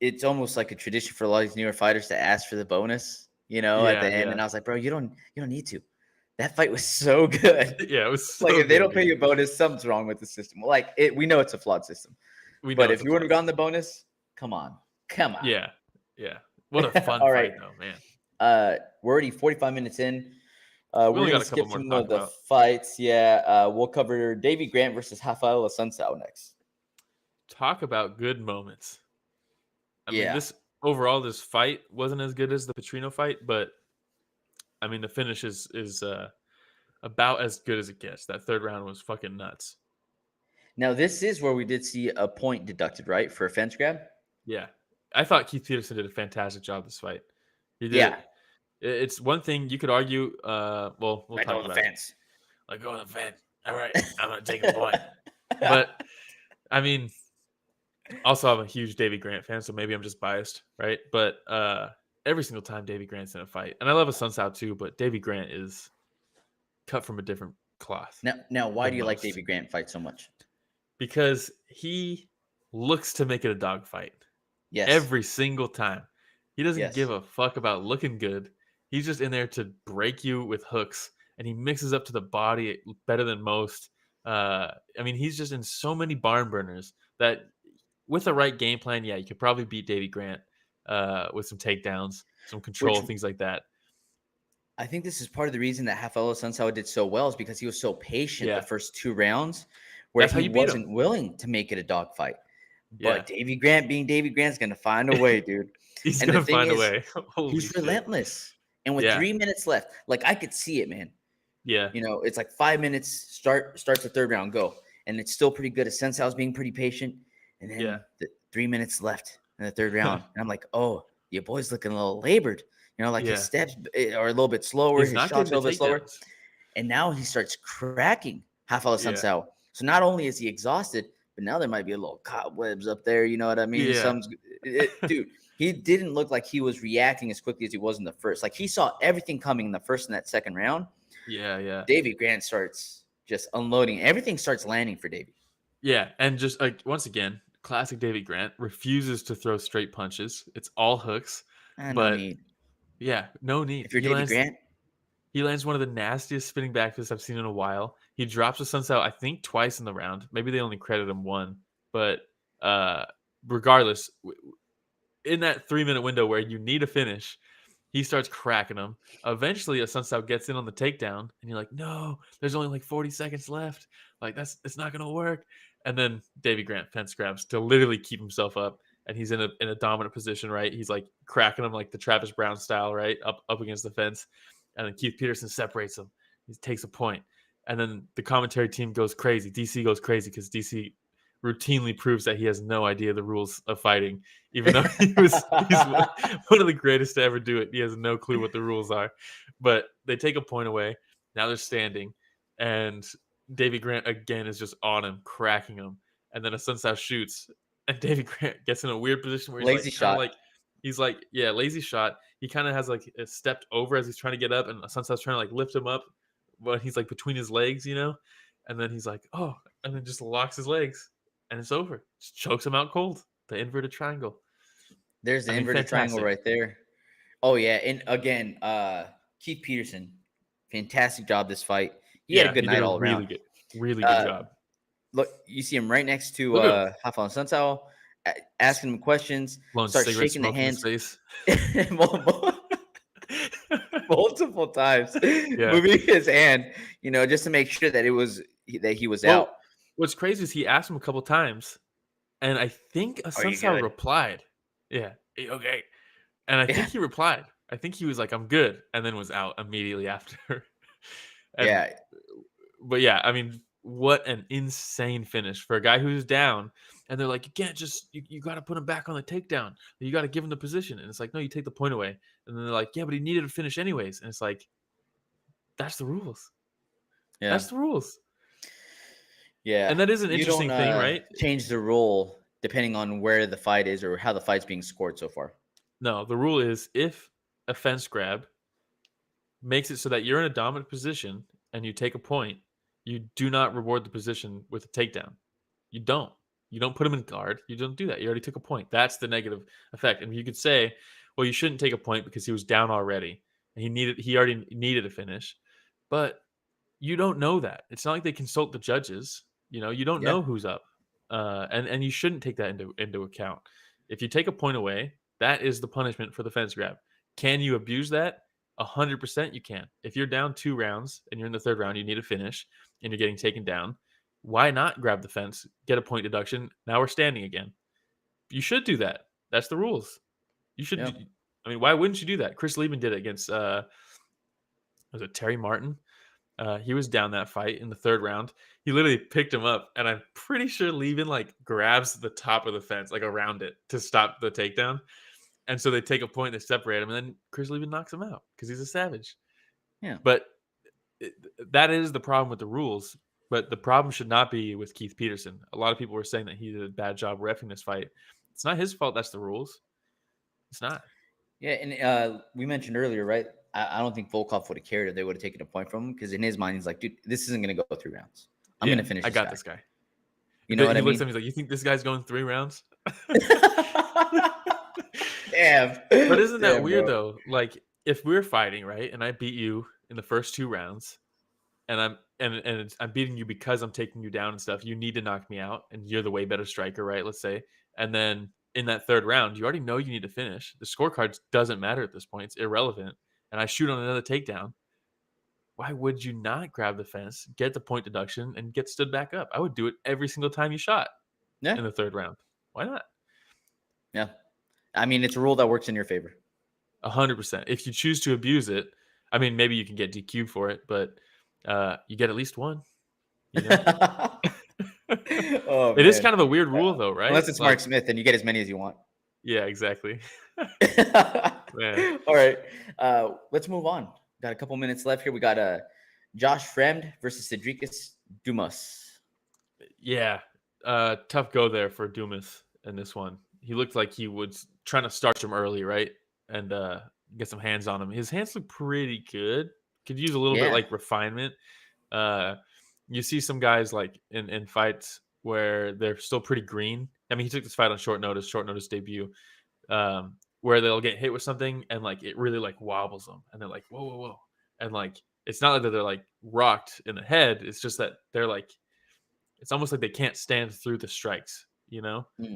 it's almost like a tradition for a lot of these newer fighters to ask for the bonus, at the end. And I was like, bro, you don't need to. That fight was so good. Yeah, it was so like if they don't pay good. you a bonus, something's wrong with the system. Like we know it's a flawed system. But if you would have gotten the bonus, come on. Yeah. What a fun fight, though, man. We're already 45 minutes in. We're only going got to a couple skip more to some talk of the about. fights. Yeah, we'll cover Davey Grant versus Raphael Assunção next. Talk about good moments. I Yeah. mean, this fight wasn't as good as the Petrino fight, but I mean, the finish is about as good as it gets. That third round was fucking nuts. Now, this is where we did see a point deducted, right, for a fence grab? Yeah. I thought Keith Peterson did a fantastic job this fight. He did. Yeah. It's one thing you could argue. We'll Let talk go of about the fence. Let go of the fence. All right, I'm gonna take a point. But I mean, also I'm a huge Davey Grant fan, so maybe I'm just biased, right? But every single time Davey Grant's in a fight, and I love Assunção too, but Davey Grant is cut from a different cloth. Now, why do you like Davey Grant fight so much? Because he looks to make it a dog fight. Yes. Every single time. He doesn't give a fuck about looking good. He's just in there to break you with hooks, and he mixes up to the body better than most. I mean, he's just in so many barn burners that with the right game plan, you could probably beat Davey Grant with some takedowns, some control, things like that. I think this is part of the reason that Raphael Assunção did so well is because he was so patient the first 2 rounds, where he wasn't willing to make it a dogfight. But Davey Grant, being Davey Grant, is going to find a way, dude. He's going to find a way. He's relentless. And with 3 minutes left, like I could see it, man. Yeah. It's like 5 minutes, starts the third round, go. And it's still pretty good. Assunção's being pretty patient. And then 3 minutes left in the third round. And I'm like, oh, your boy's looking a little labored. His steps are a little bit slower. His shots are a little bit slower. And now he starts cracking Raphael Assunção. So not only is he exhausted, but now there might be a little cobwebs up there. You know what I mean? Yeah. Dude, he didn't look like he was reacting as quickly as he was in the first. Like he saw everything coming in the first and that second round. Yeah. Davey Grant starts just unloading. Everything starts landing for Davey. Yeah, and just like once again, classic Davey Grant refuses to throw straight punches. It's all hooks. No need. Yeah, no need. If you're Davey Grant, he lands one of the nastiest spinning back fists I've seen in a while. He drops Assunção, I think, twice in the round. Maybe they only credit him one. But regardless, in that 3-minute window where you need a finish, he starts cracking him. Eventually, Assunção gets in on the takedown, and you're like, no, there's only like 40 seconds left. Like, it's not going to work. And then Davey Grant fence grabs to literally keep himself up. And he's in a dominant position, right? He's like cracking him like the Travis Brown style, right? Up against the fence. And then Keith Peterson separates him. He takes a point. And then the commentary team goes crazy. DC goes crazy because DC routinely proves that he has no idea the rules of fighting, even though he's one of the greatest to ever do it. He has no clue what the rules are. But they take a point away. Now they're standing. And Davey Grant again is just on him, cracking him. And then Assunção shoots. And Davey Grant gets in a weird position where he's lazy shot. Lazy shot. He kind of has like stepped over as he's trying to get up, and Assunção's trying to like lift him up, but he's like between his legs, and then he's like, oh, and then just locks his legs, and it's over. Just chokes him out cold. The inverted triangle. There's the inverted triangle right there. Oh yeah, and again, Keith Peterson, fantastic job this fight. He had a good night all around. Really good job. Look, you see him right next to Raphael Assunção, asking him questions, start shaking the hands multiple times, moving his hand, just to make sure that he was out. What's crazy is he asked him a couple times, and I think Assunção replied, "Yeah, okay," and I think he replied. I think he was like, "I'm good," and then was out immediately after. But yeah, I mean, what an insane finish for a guy who's down. And they're like, you can't just, you got to put him back on the takedown. You got to give him the position. And it's like, no, you take the point away. And then they're like, yeah, but he needed to finish anyways. And it's like, that's the rules. Yeah. That's the rules. Yeah. And that is an interesting thing, right? Change the rule depending on where the fight is or how the fight's being scored so far. No, the rule is if a fence grab makes it so that you're in a dominant position and you take a point, you do not reward the position with a takedown. You don't. You don't put him in guard. You don't do that. You already took a point. That's the negative effect. And you could say, well, you shouldn't take a point because he was down already and he already needed a finish. But you don't know that. It's not like they consult the judges. You don't know who's up. And you shouldn't take that into account. If you take a point away, that is the punishment for the fence grab. Can you abuse that? 100% you can. If you're down 2 rounds and you're in the 3rd round, you need a finish and you're getting taken down. Why not grab the fence, get a point deduction? Now we're standing again. You should do that. That's the rules. You should. Yeah. Why wouldn't you do that? Chris Lieben did it against was it Terry Martin? He was down that fight in the 3rd round. He literally picked him up, and I'm pretty sure Lieben grabs the top of the fence, around it to stop the takedown. And so they take a point, they separate him, and then Chris Lieben knocks him out because he's a savage. Yeah. But that is the problem with the rules. But the problem should not be with Keith Peterson. A lot of people were saying that he did a bad job reffing this fight. It's not his fault. That's the rules. It's not. Yeah, and we mentioned earlier, right? I don't think Volkov would have cared if they would have taken a point from him because in his mind, he's like, dude, this isn't going to go 3 rounds. I'm going to finish this guy. This guy. You know what I mean? He looks at me, he's like, you think this guy's going 3 rounds? Damn. But isn't that weird, though? If we're fighting, right, and I beat you in the first 2 rounds, and I'm beating you because I'm taking you down and stuff, you need to knock me out, and you're the way better striker, right? Let's say. And then in that 3rd round, you already know you need to finish. The scorecard doesn't matter at this point. It's irrelevant. And I shoot on another takedown. Why would you not grab the fence, get the point deduction, and get stood back up? I would do it every single time you shot in the 3rd round. Why not? Yeah. It's a rule that works in your favor. 100%. If you choose to abuse it, maybe you can get DQ'd for it, but you get at least 1. It is kind of a weird rule, though, right? Unless it's Mark Smith, and you get as many as you want. Yeah, exactly. All right. Let's move on. Got a couple minutes left here. We got Josh Fremd versus Sedriques Dumas. Yeah. Tough go there for Dumas in this one. He looked like he was trying to start him early, right? And get some hands on him. His hands look pretty good. Could use a little bit refinement. You see some guys in fights where they're still pretty green. He took this fight on short notice debut, where they'll get hit with something and it really wobbles them, and they're like, whoa, and it's not that they're rocked in the head. It's just that they're it's almost like they can't stand through the strikes.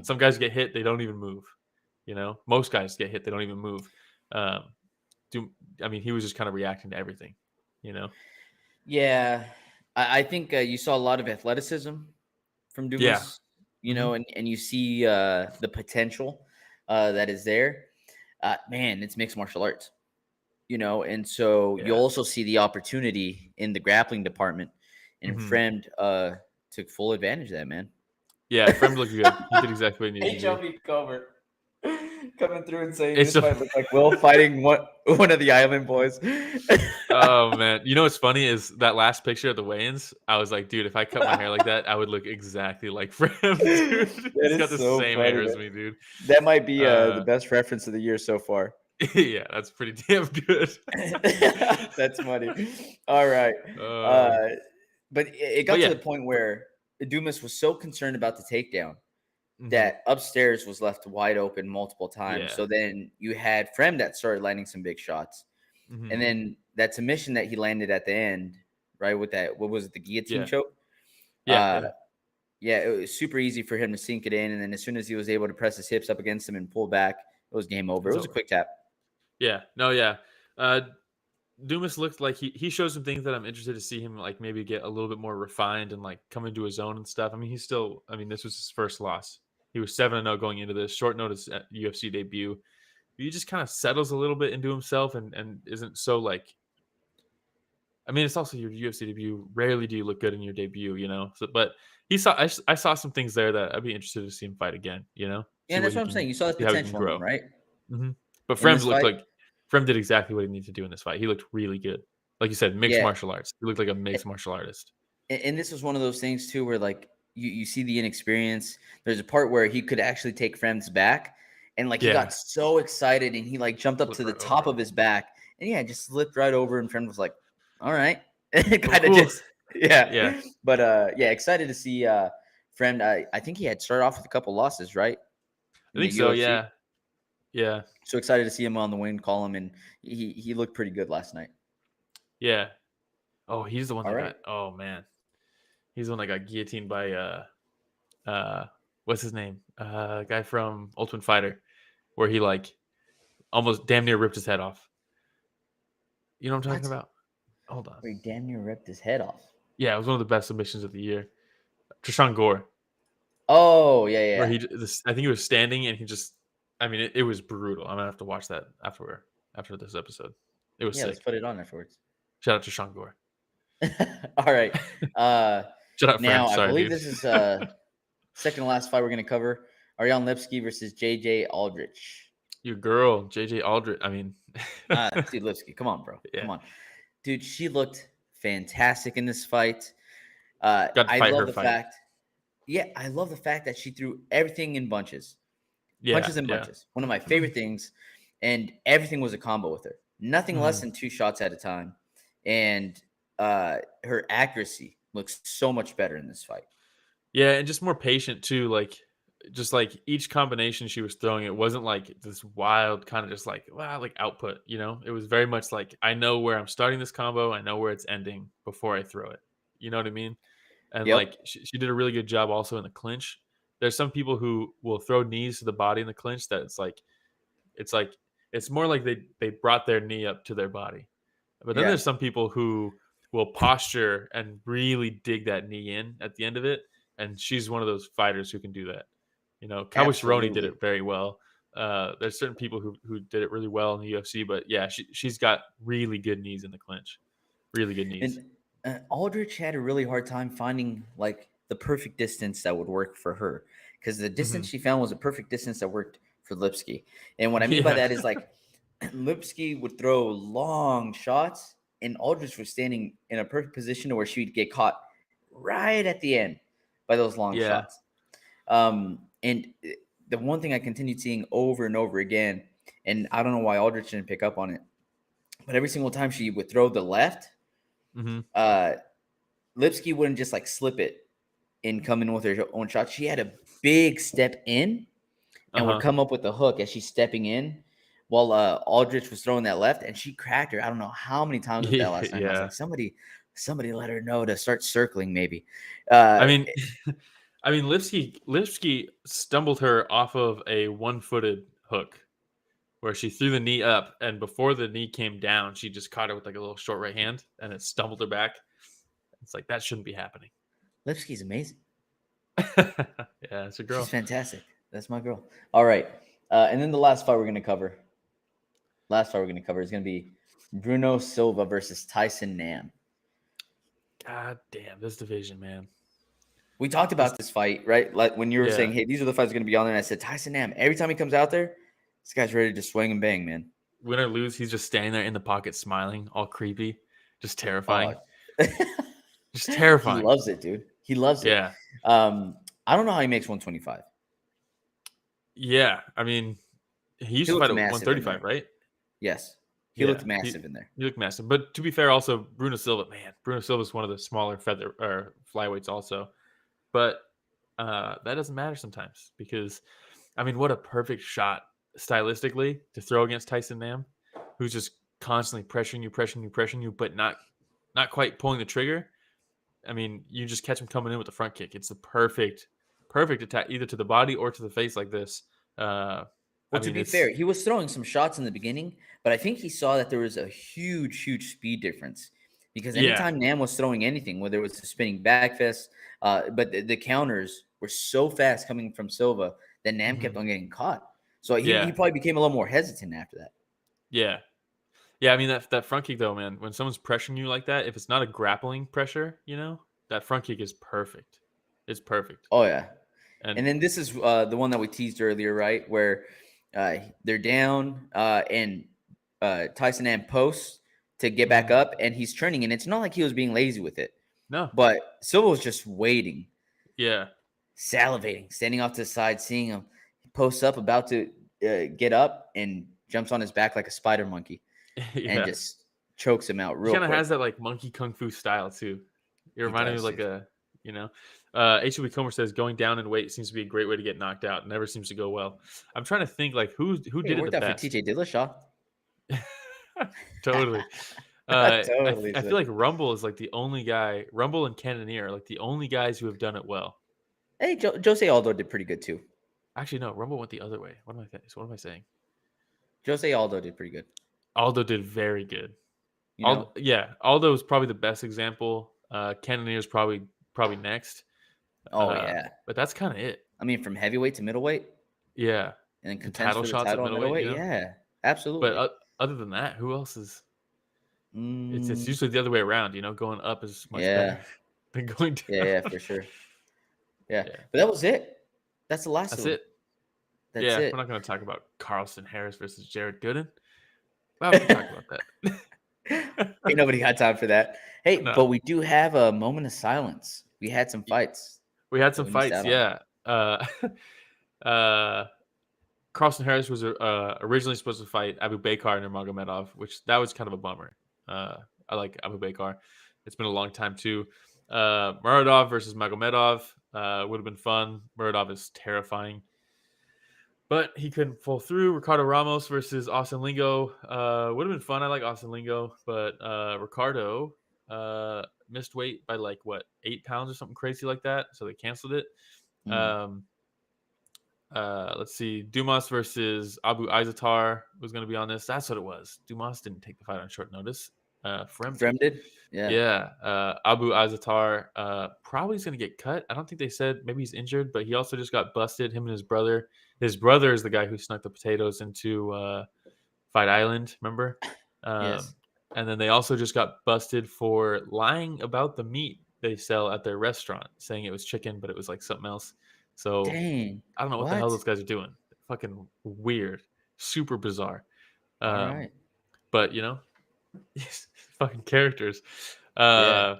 Some guys get hit, they don't even move. Most guys get hit, they don't even move. He was just kind of reacting to everything. Yeah, I think you saw a lot of athleticism from Dumas. And you see the potential that is there. It's mixed martial arts, and so you also see the opportunity in the grappling department, and Fremd took full advantage of that, man. Yeah, Fremd looked good. He did exactly what he needed to do. Cover coming through and saying this might look like Will fighting one of the Island boys. Oh man, what's funny is that last picture of the weigh-ins. I was like, dude, if I cut my hair like that, I would look exactly like Fremd. Dude. He's got the same hair as me, dude. That might be the best reference of the year so far. Yeah, that's pretty damn good. That's funny. All right, but it got to the point where Dumas was so concerned about the takedown that upstairs was left wide open multiple times. Yeah. So then you had Fremd that started landing some big shots. And then that submission that he landed at the end, right, with that, what was it, the guillotine choke? Yeah. It was super easy for him to sink it in. And then as soon as he was able to press his hips up against him and pull back, it was game over. It was a quick tap. Yeah. No, yeah. Dumas looked like he showed some things that I'm interested to see him maybe get a little bit more refined and come into his own and stuff. He's still, this was his first loss. He was 7-0 going into this short notice at UFC debut. He just kind of settles a little bit into himself and isn't so it's also your UFC debut. Rarely do you look good in your debut, So, but I saw some things there that I'd be interested to see him fight again, Yeah, that's what I'm saying. You saw his potential in him, right? Mm-hmm. But Fremd did exactly what he needed to do in this fight. He looked really good. Like you said, mixed martial arts. He looked like a mixed martial artist. And this was one of those things too, where you see the inexperience. There's a part where he could actually take Fremd's back, and he got so excited, and he jumped up to the top of his back, and just slipped right over, and Fremd was like, "All right," kind of just But excited to see Fremd, I think he had started off with a couple losses, right? I think so. Yeah. Yeah. So excited to see him on the win column, and he looked pretty good last night. Yeah. Oh, he's the one that All right. got. Oh man, he's the one that got guillotined by what's his name? Guy from Ultimate Fighter, where he like almost damn near ripped his head off. You know what I'm talking about? Hold on. Where he damn near ripped his head off. Yeah, it was one of the best submissions of the year. Trishan Gore. Oh, yeah. Where I think he was standing and he just, I mean, it was brutal. I'm gonna have to watch that after this episode. It was sick. Let's put it on afterwards. Shout out to Sean Gore. All right. Shout out now, Fremd. Sorry, I believe dude. this is second to last fight we're going to cover. Ariane Lipski versus JJ Aldrich. Your girl, JJ Aldrich. I mean, dude, Lipski, come on, bro. Yeah. Come on. Dude, she looked fantastic in this fight. Got to fight her fight. I love the fact that she threw everything in bunches. Yeah, bunches and bunches. One of my favorite things. And everything was a combo with her. Nothing less than 2 shots at a time. And her accuracy looks so much better in this fight. Yeah, and just more patient too. Like, just like each combination she was throwing, it wasn't like this wild kind of just like output. You know, it was very much like I know where I'm starting this combo, I know where it's ending before I throw it. You know what I mean? And like she did a really good job also in the clinch. There's some people who will throw knees to the body in the clinch that it's more like they brought their knee up to their body. But then there's some people who will posture and really dig that knee in at the end of it. And she's one of those fighters who can do that. You know, Cowboy Cerrone did it very well. There's certain people who did it really well in the UFC, but yeah, she's got really good knees in the clinch. Really good knees. And Aldrich had a really hard time finding like the perfect distance that would work for her. Because the distance she found was a perfect distance that worked for Lipski. And what I mean by that is like Lipski would throw long shots and Aldrich was standing in a perfect position where she would get caught right at the end by those long shots. And the one thing I continued seeing over and over again, and I don't know why Aldrich didn't pick up on it, but every single time she would throw the left, Lipski wouldn't just like slip it and come in with her own shot. She had a big step in and would come up with the hook as she's stepping in while Aldrich was throwing that left, and she cracked her. I don't know how many times with that last time. I was like, somebody let her know to start circling maybe. I mean, Lipski stumbled her off of a one-footed hook where she threw the knee up, and before the knee came down, she just caught her with like a little short right hand, and it stumbled her back. It's like, that shouldn't be happening. Lipski's amazing. Yeah, it's a girl. She's fantastic. That's my girl. All right. And then the last fight we're going to cover. Is going to be Bruno Silva versus Tyson Nam. God damn, this division, man. We talked about this fight, right? Like when you were saying, hey, these are the fights going to be on there. And I said, Tyson Nam, every time he comes out there, this guy's ready to swing and bang, man. Win or lose, he's just standing there in the pocket smiling, all creepy, just terrifying. Just terrifying. He loves it, dude. He loves it. Yeah. I don't know how he makes 125. Yeah. I mean, he used to fight at 135, right? Yes. He looked massive in there. He looked massive. But to be fair, also, Bruno Silva is one of the smaller flyweights also. But that doesn't matter sometimes because, I mean, what a perfect shot stylistically to throw against Tyson Nam, who's just constantly pressuring you, but not quite pulling the trigger. I mean, you just catch him coming in with the front kick. It's the perfect attack, either to the body or to the face like this. To be fair, he was throwing some shots in the beginning, but I think he saw that there was a huge speed difference because anytime Nam was throwing anything, whether it was the spinning back fist, but the counters were so fast coming from Silva that Nam kept on getting caught. So he probably became a little more hesitant after that. Yeah. Yeah, I mean, that front kick, though, man, when someone's pressuring you like that, if it's not a grappling pressure, you know, that front kick is perfect. It's perfect. Oh, yeah. And then this is the one that we teased earlier, right, where they're down and Tyson Nam posts to get back up, and he's turning, and it's not like he was being lazy with it. No. But Silva was just waiting. Yeah. Salivating, standing off to the side, seeing him. He posts up, about to get up, and jumps on his back like a spider monkey. And just chokes him out real quick. He kind of has that like monkey kung fu style too. It reminded me of like HB Comer says going down in weight seems to be a great way to get knocked out. It never seems to go well. I'm trying to think like who Hey, did it it worked the out for best. TJ Dillashaw. Totally. Totally. I feel like Rumble is like the only guy. Rumble and Cannoneer are like the only guys who have done it well. Hey, Jose Aldo did pretty good too. Actually, no. Rumble went the other way. What am I saying? Jose Aldo did pretty good. Aldo did very good. You know? Aldo is probably the best example. Cannoneer is probably next. Oh yeah. But that's kind of it. I mean, from heavyweight to middleweight, Yeah. and then And contends title for the shots at title at middleweight, middleweight. you know? Yeah, absolutely. But other than that, who else is? It's Mm, usually the other way around. You know, going up is much Yeah. better than going down. yeah, for sure. Yeah. Yeah. But that was it. That's the last That's of them. it. That's Yeah, it. we're not going to talk about Carlson Harris versus Jared Gooden. Why would we talk about that? Ain't nobody got time for that. Hey, No. but we do have a moment of silence. We had some fights. We had some we missed fights, out yeah. Carlson Harris was originally supposed to fight Abu Bakar and Nurmagomedov, which that was kind of a bummer. I like Abu Bakar. It's been a long time too. Muradov versus Magomedov would have been fun. Muradov is terrifying, but he couldn't pull through. Ricardo Ramos versus Austin Lingo would have been fun. I like Austin Lingo, but Ricardo missed weight by 8 pounds or something crazy like that, so they canceled it. Let's see. Dumas versus Abu Izatar was going to be on this. That's what it was. Dumas didn't take the fight on short notice. Fremd did? Yeah. Yeah. Abu Izatar probably is going to get cut. I don't think they said maybe he's injured, but he also just got busted. Him and his brother. His brother is the guy who snuck the potatoes into Fight Island. Remember? Yes. And then they also just got busted for lying about the meat they sell at their restaurant, saying it was chicken, but it was like something else. So Dang. I don't know what the hell those guys are doing. Fucking weird. Super bizarre. All right. But, fucking characters. Yeah.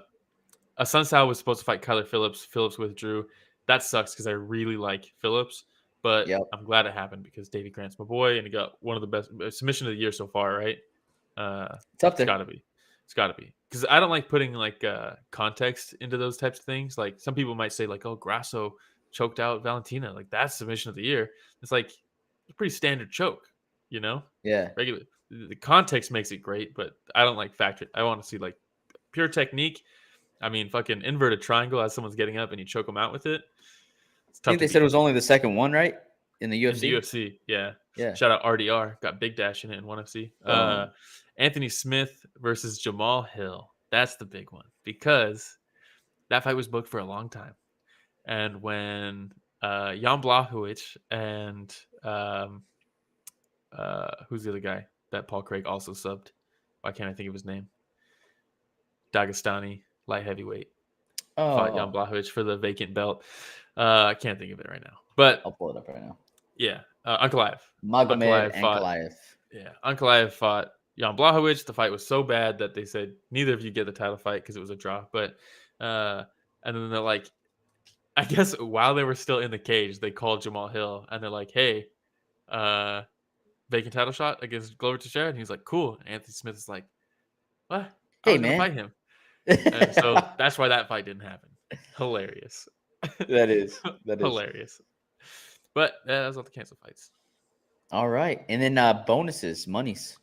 Assunção was supposed to fight Kyler Phillips. Phillips withdrew. That sucks because I really like Phillips. But Yep. I'm glad it happened because Davey Grant's my boy, and he got one of the best submission of the year so far, right? It's up there. It's got to be. Because I don't like putting context into those types of things. Like some people might say oh, Grasso choked out Valentina. Like that's submission of the year. It's like a pretty standard choke, Yeah. Regular. The context makes it great, but I don't like factor. I want to see pure technique. I mean, fucking inverted triangle as someone's getting up and you choke them out with it. I think they said it was only the second one, right? In the UFC? In the UFC, yeah. Yeah. Shout out RDR. Got Big Dash in it in ONE FC. Anthony Smith versus Jamal Hill. That's the big one because that fight was booked for a long time. And when Jan Blachowicz and who's the other guy that Paul Craig also subbed? Why can't I think of his name? Dagestani light heavyweight. Fought Jan Blachowicz for the vacant belt. I can't think of it right now. But I'll pull it up right now. Yeah. Ankalaev. Ankalaev. Yeah. Ankalaev fought Jan Blachowicz. The fight was so bad that they said neither of you get the title fight because it was a draw. But and then they're like, I guess while they were still in the cage, they called Jamal Hill and they're like, hey, vacant title shot against Glover Teixeira. And he's like, cool. And Anthony Smith is like, what? I was gonna fight him. And so that's why that fight didn't happen. Hilarious. That is hilarious. But that was all the canceled fights. All right. And then bonuses, monies.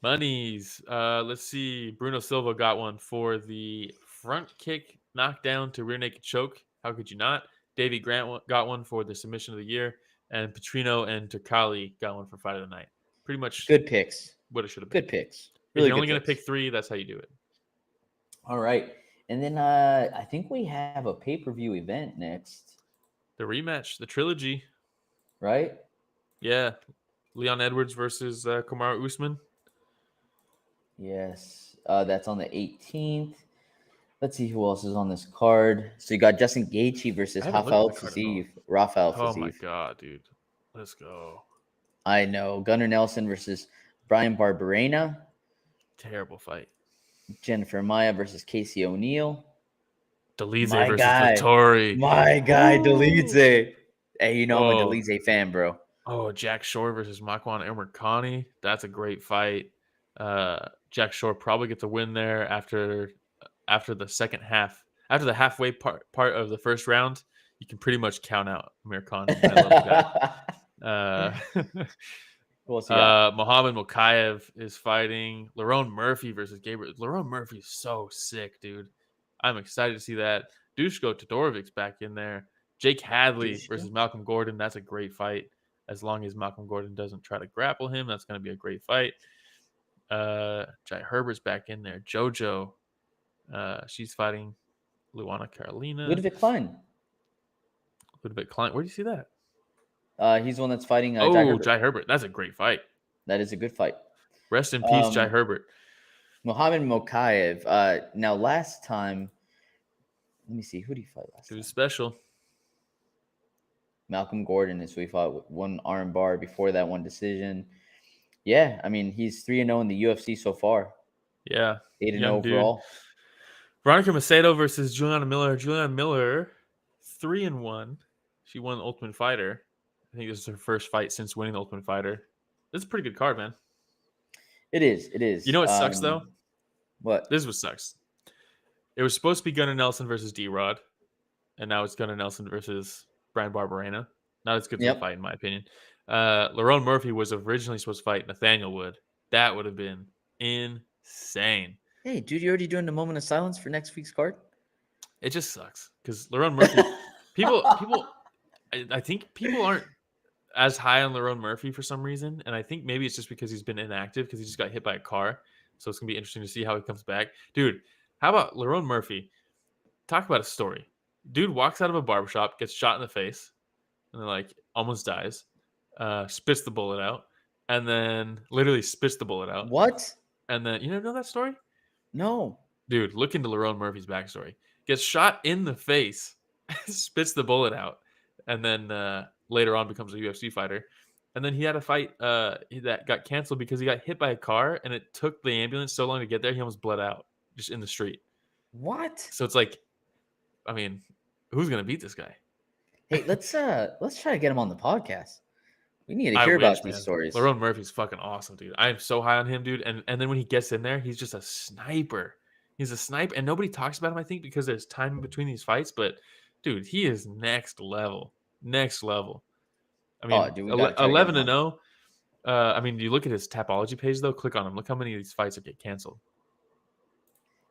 Let's see. Bruno Silva got one for the front kick knockdown to rear naked choke. How could you not? Davey Grant got one for the submission of the year. And Petrino and Turkalj got one for fight of the night. Pretty much good picks. What it should have been. Good picks. Really if you're only going to pick 3, that's how you do it. All right. And then I think we have a pay-per-view event next. The rematch, the trilogy. Right? Yeah. Leon Edwards versus Kamaru Usman. Yes. That's on the 18th. Let's see who else is on this card. So you got Justin Gaethje versus Raphael Fiziev. Oh my god, dude. Let's go. I know. Gunnar Nelson versus Brian Barberena. Terrible fight. Jennifer Maia versus Casey O'Neill. Delize versus Vittori. My guy, Delize. Hey, I'm a Delize fan, bro. Oh, Jack Shore versus Makwan Emirkhani. That's a great fight. Jack Shore probably gets a win there after the second half. after the halfway part of the first round, you can pretty much count out Amir Khan. I love the guy. We'll see. Yeah. Muhammad Mokaev is fighting Lerone Murphy versus Gabriel. Lerone Murphy is so sick, dude. I'm excited to see that. Dushko Todorovic's back in there. Jake Hadley versus Malcolm Gordon. That's a great fight. As long as Malcolm Gordon doesn't try to grapple him, that's going to be a great fight. Jai Herbert's back in there. JoJo, she's fighting Luana Carolina. Ludwig Klein. Ludwig Klein. Where do you see that? He's the one that's fighting Jai Herbert. That's a great fight. That is a good fight. Rest in peace, Jai Herbert. Muhammad Mokaev. Now, last time, let me see. Who did he fight last time? It was special. Malcolm Gordon is who he fought with one arm bar. Before that, one decision. Yeah, I mean, he's 3-0 in the UFC so far. Yeah. 8-0 overall. Veronica Macedo versus Juliana Miller. Juliana Miller, 3-1. She won the Ultimate Fighter. I think this is her first fight since winning the Ultimate Fighter. This is a pretty good card, man. It is. It is. You know what sucks, though? What? This is what sucks. It was supposed to be Gunnar Nelson versus D-Rod, and now it's Gunnar Nelson versus Brian Barberena. Not as good of a fight, in my opinion. Lerone Murphy was originally supposed to fight Nathaniel Wood. That would have been insane. Hey, dude, you already doing the moment of silence for next week's card? It just sucks because Lerone Murphy, I think people aren't as high on Lerone Murphy for some reason, and I think maybe it's just because he's been inactive because he just got hit by a car. So it's gonna be interesting to see how he comes back, dude. How about Lerone Murphy? Talk about a story. Dude walks out of a barbershop, gets shot in the face, and then like almost dies. Spits the bullet out, and then literally spits the bullet out. What? And then you know that story? No. Dude, look into Lerone Murphy's backstory. Gets shot in the face, spits the bullet out, and then later on becomes a UFC fighter. And then he had a fight that got canceled because he got hit by a car, and it took the ambulance so long to get there, he almost bled out just in the street. What? So it's like, I mean, who's gonna beat this guy? Hey, let's try to get him on the podcast. We need to hear about these stories. Lerone Murphy's fucking awesome, dude. I am so high on him, dude. And then when he gets in there, he's just a sniper. He's a sniper, and nobody talks about him, I think, because there's time in between these fights. But dude, he is next level. Next level. I mean, 11-0. I mean, you look at his Tapology page though. Click on him. Look how many of these fights get canceled.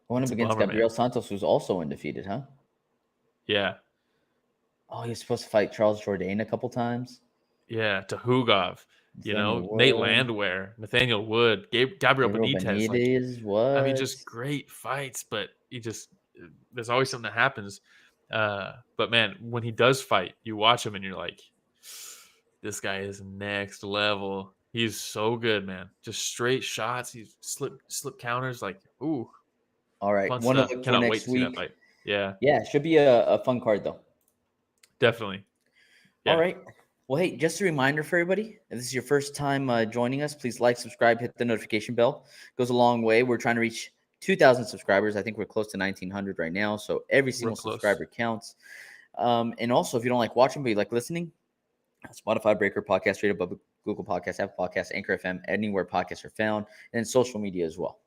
One of against Gabriel Santos, who's also undefeated, huh? Yeah. Oh, he's supposed to fight Charles Jourdain a couple times. Yeah, Tuhugov. Nate Landwehr, Nathaniel Wood, Gabriel Benitez. What? I mean, just great fights, but there's always something that happens. But man, when he does fight, you watch him and you're like, this guy is next level. He's so good, man. Just straight shots. He's slip counters. Like, ooh. All right. One of cannot wait to see that fight. Yeah. Yeah, it should be a fun card though. Definitely. Yeah. All right. Well, hey, just a reminder for everybody, if this is your first time joining us, please like, subscribe, hit the notification bell. It goes a long way. We're trying to reach 2,000 subscribers. I think we're close to 1,900 right now, so every single subscriber counts. And also, if you don't like watching but you like listening, Spotify, Breaker, Podcast Radio, Google Podcasts, Apple Podcasts, Anchor FM, anywhere podcasts are found, and social media as well.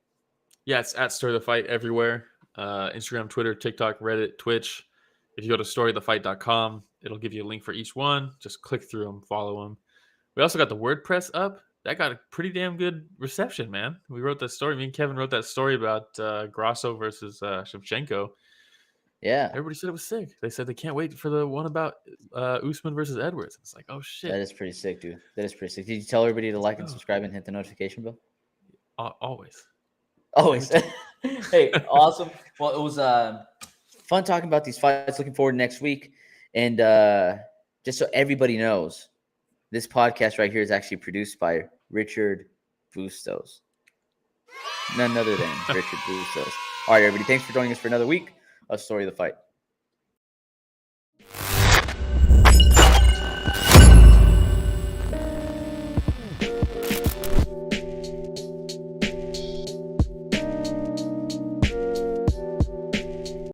Yeah, it's at Story of the Fight everywhere. Instagram, Twitter, TikTok, Reddit, Twitch. If you go to storyofthefight.com, it'll give you a link for each one. Just click through them, follow them. We also got the WordPress up. That got a pretty damn good reception, man. We wrote that story. Me and Kevin wrote that story about Grasso versus Shevchenko. Yeah. Everybody said it was sick. They said they can't wait for the one about Usman versus Edwards. It's like, oh, shit. That is pretty sick, dude. That is pretty sick. Did you tell everybody to like and subscribe and hit the notification bell? Always. Hey, awesome. Well, it was fun talking about these fights. Looking forward to next week. And just so everybody knows, this podcast right here is actually produced by Richard Bustos. None other than Richard Bustos. All right, everybody. Thanks for joining us for another week of Story of the Fight.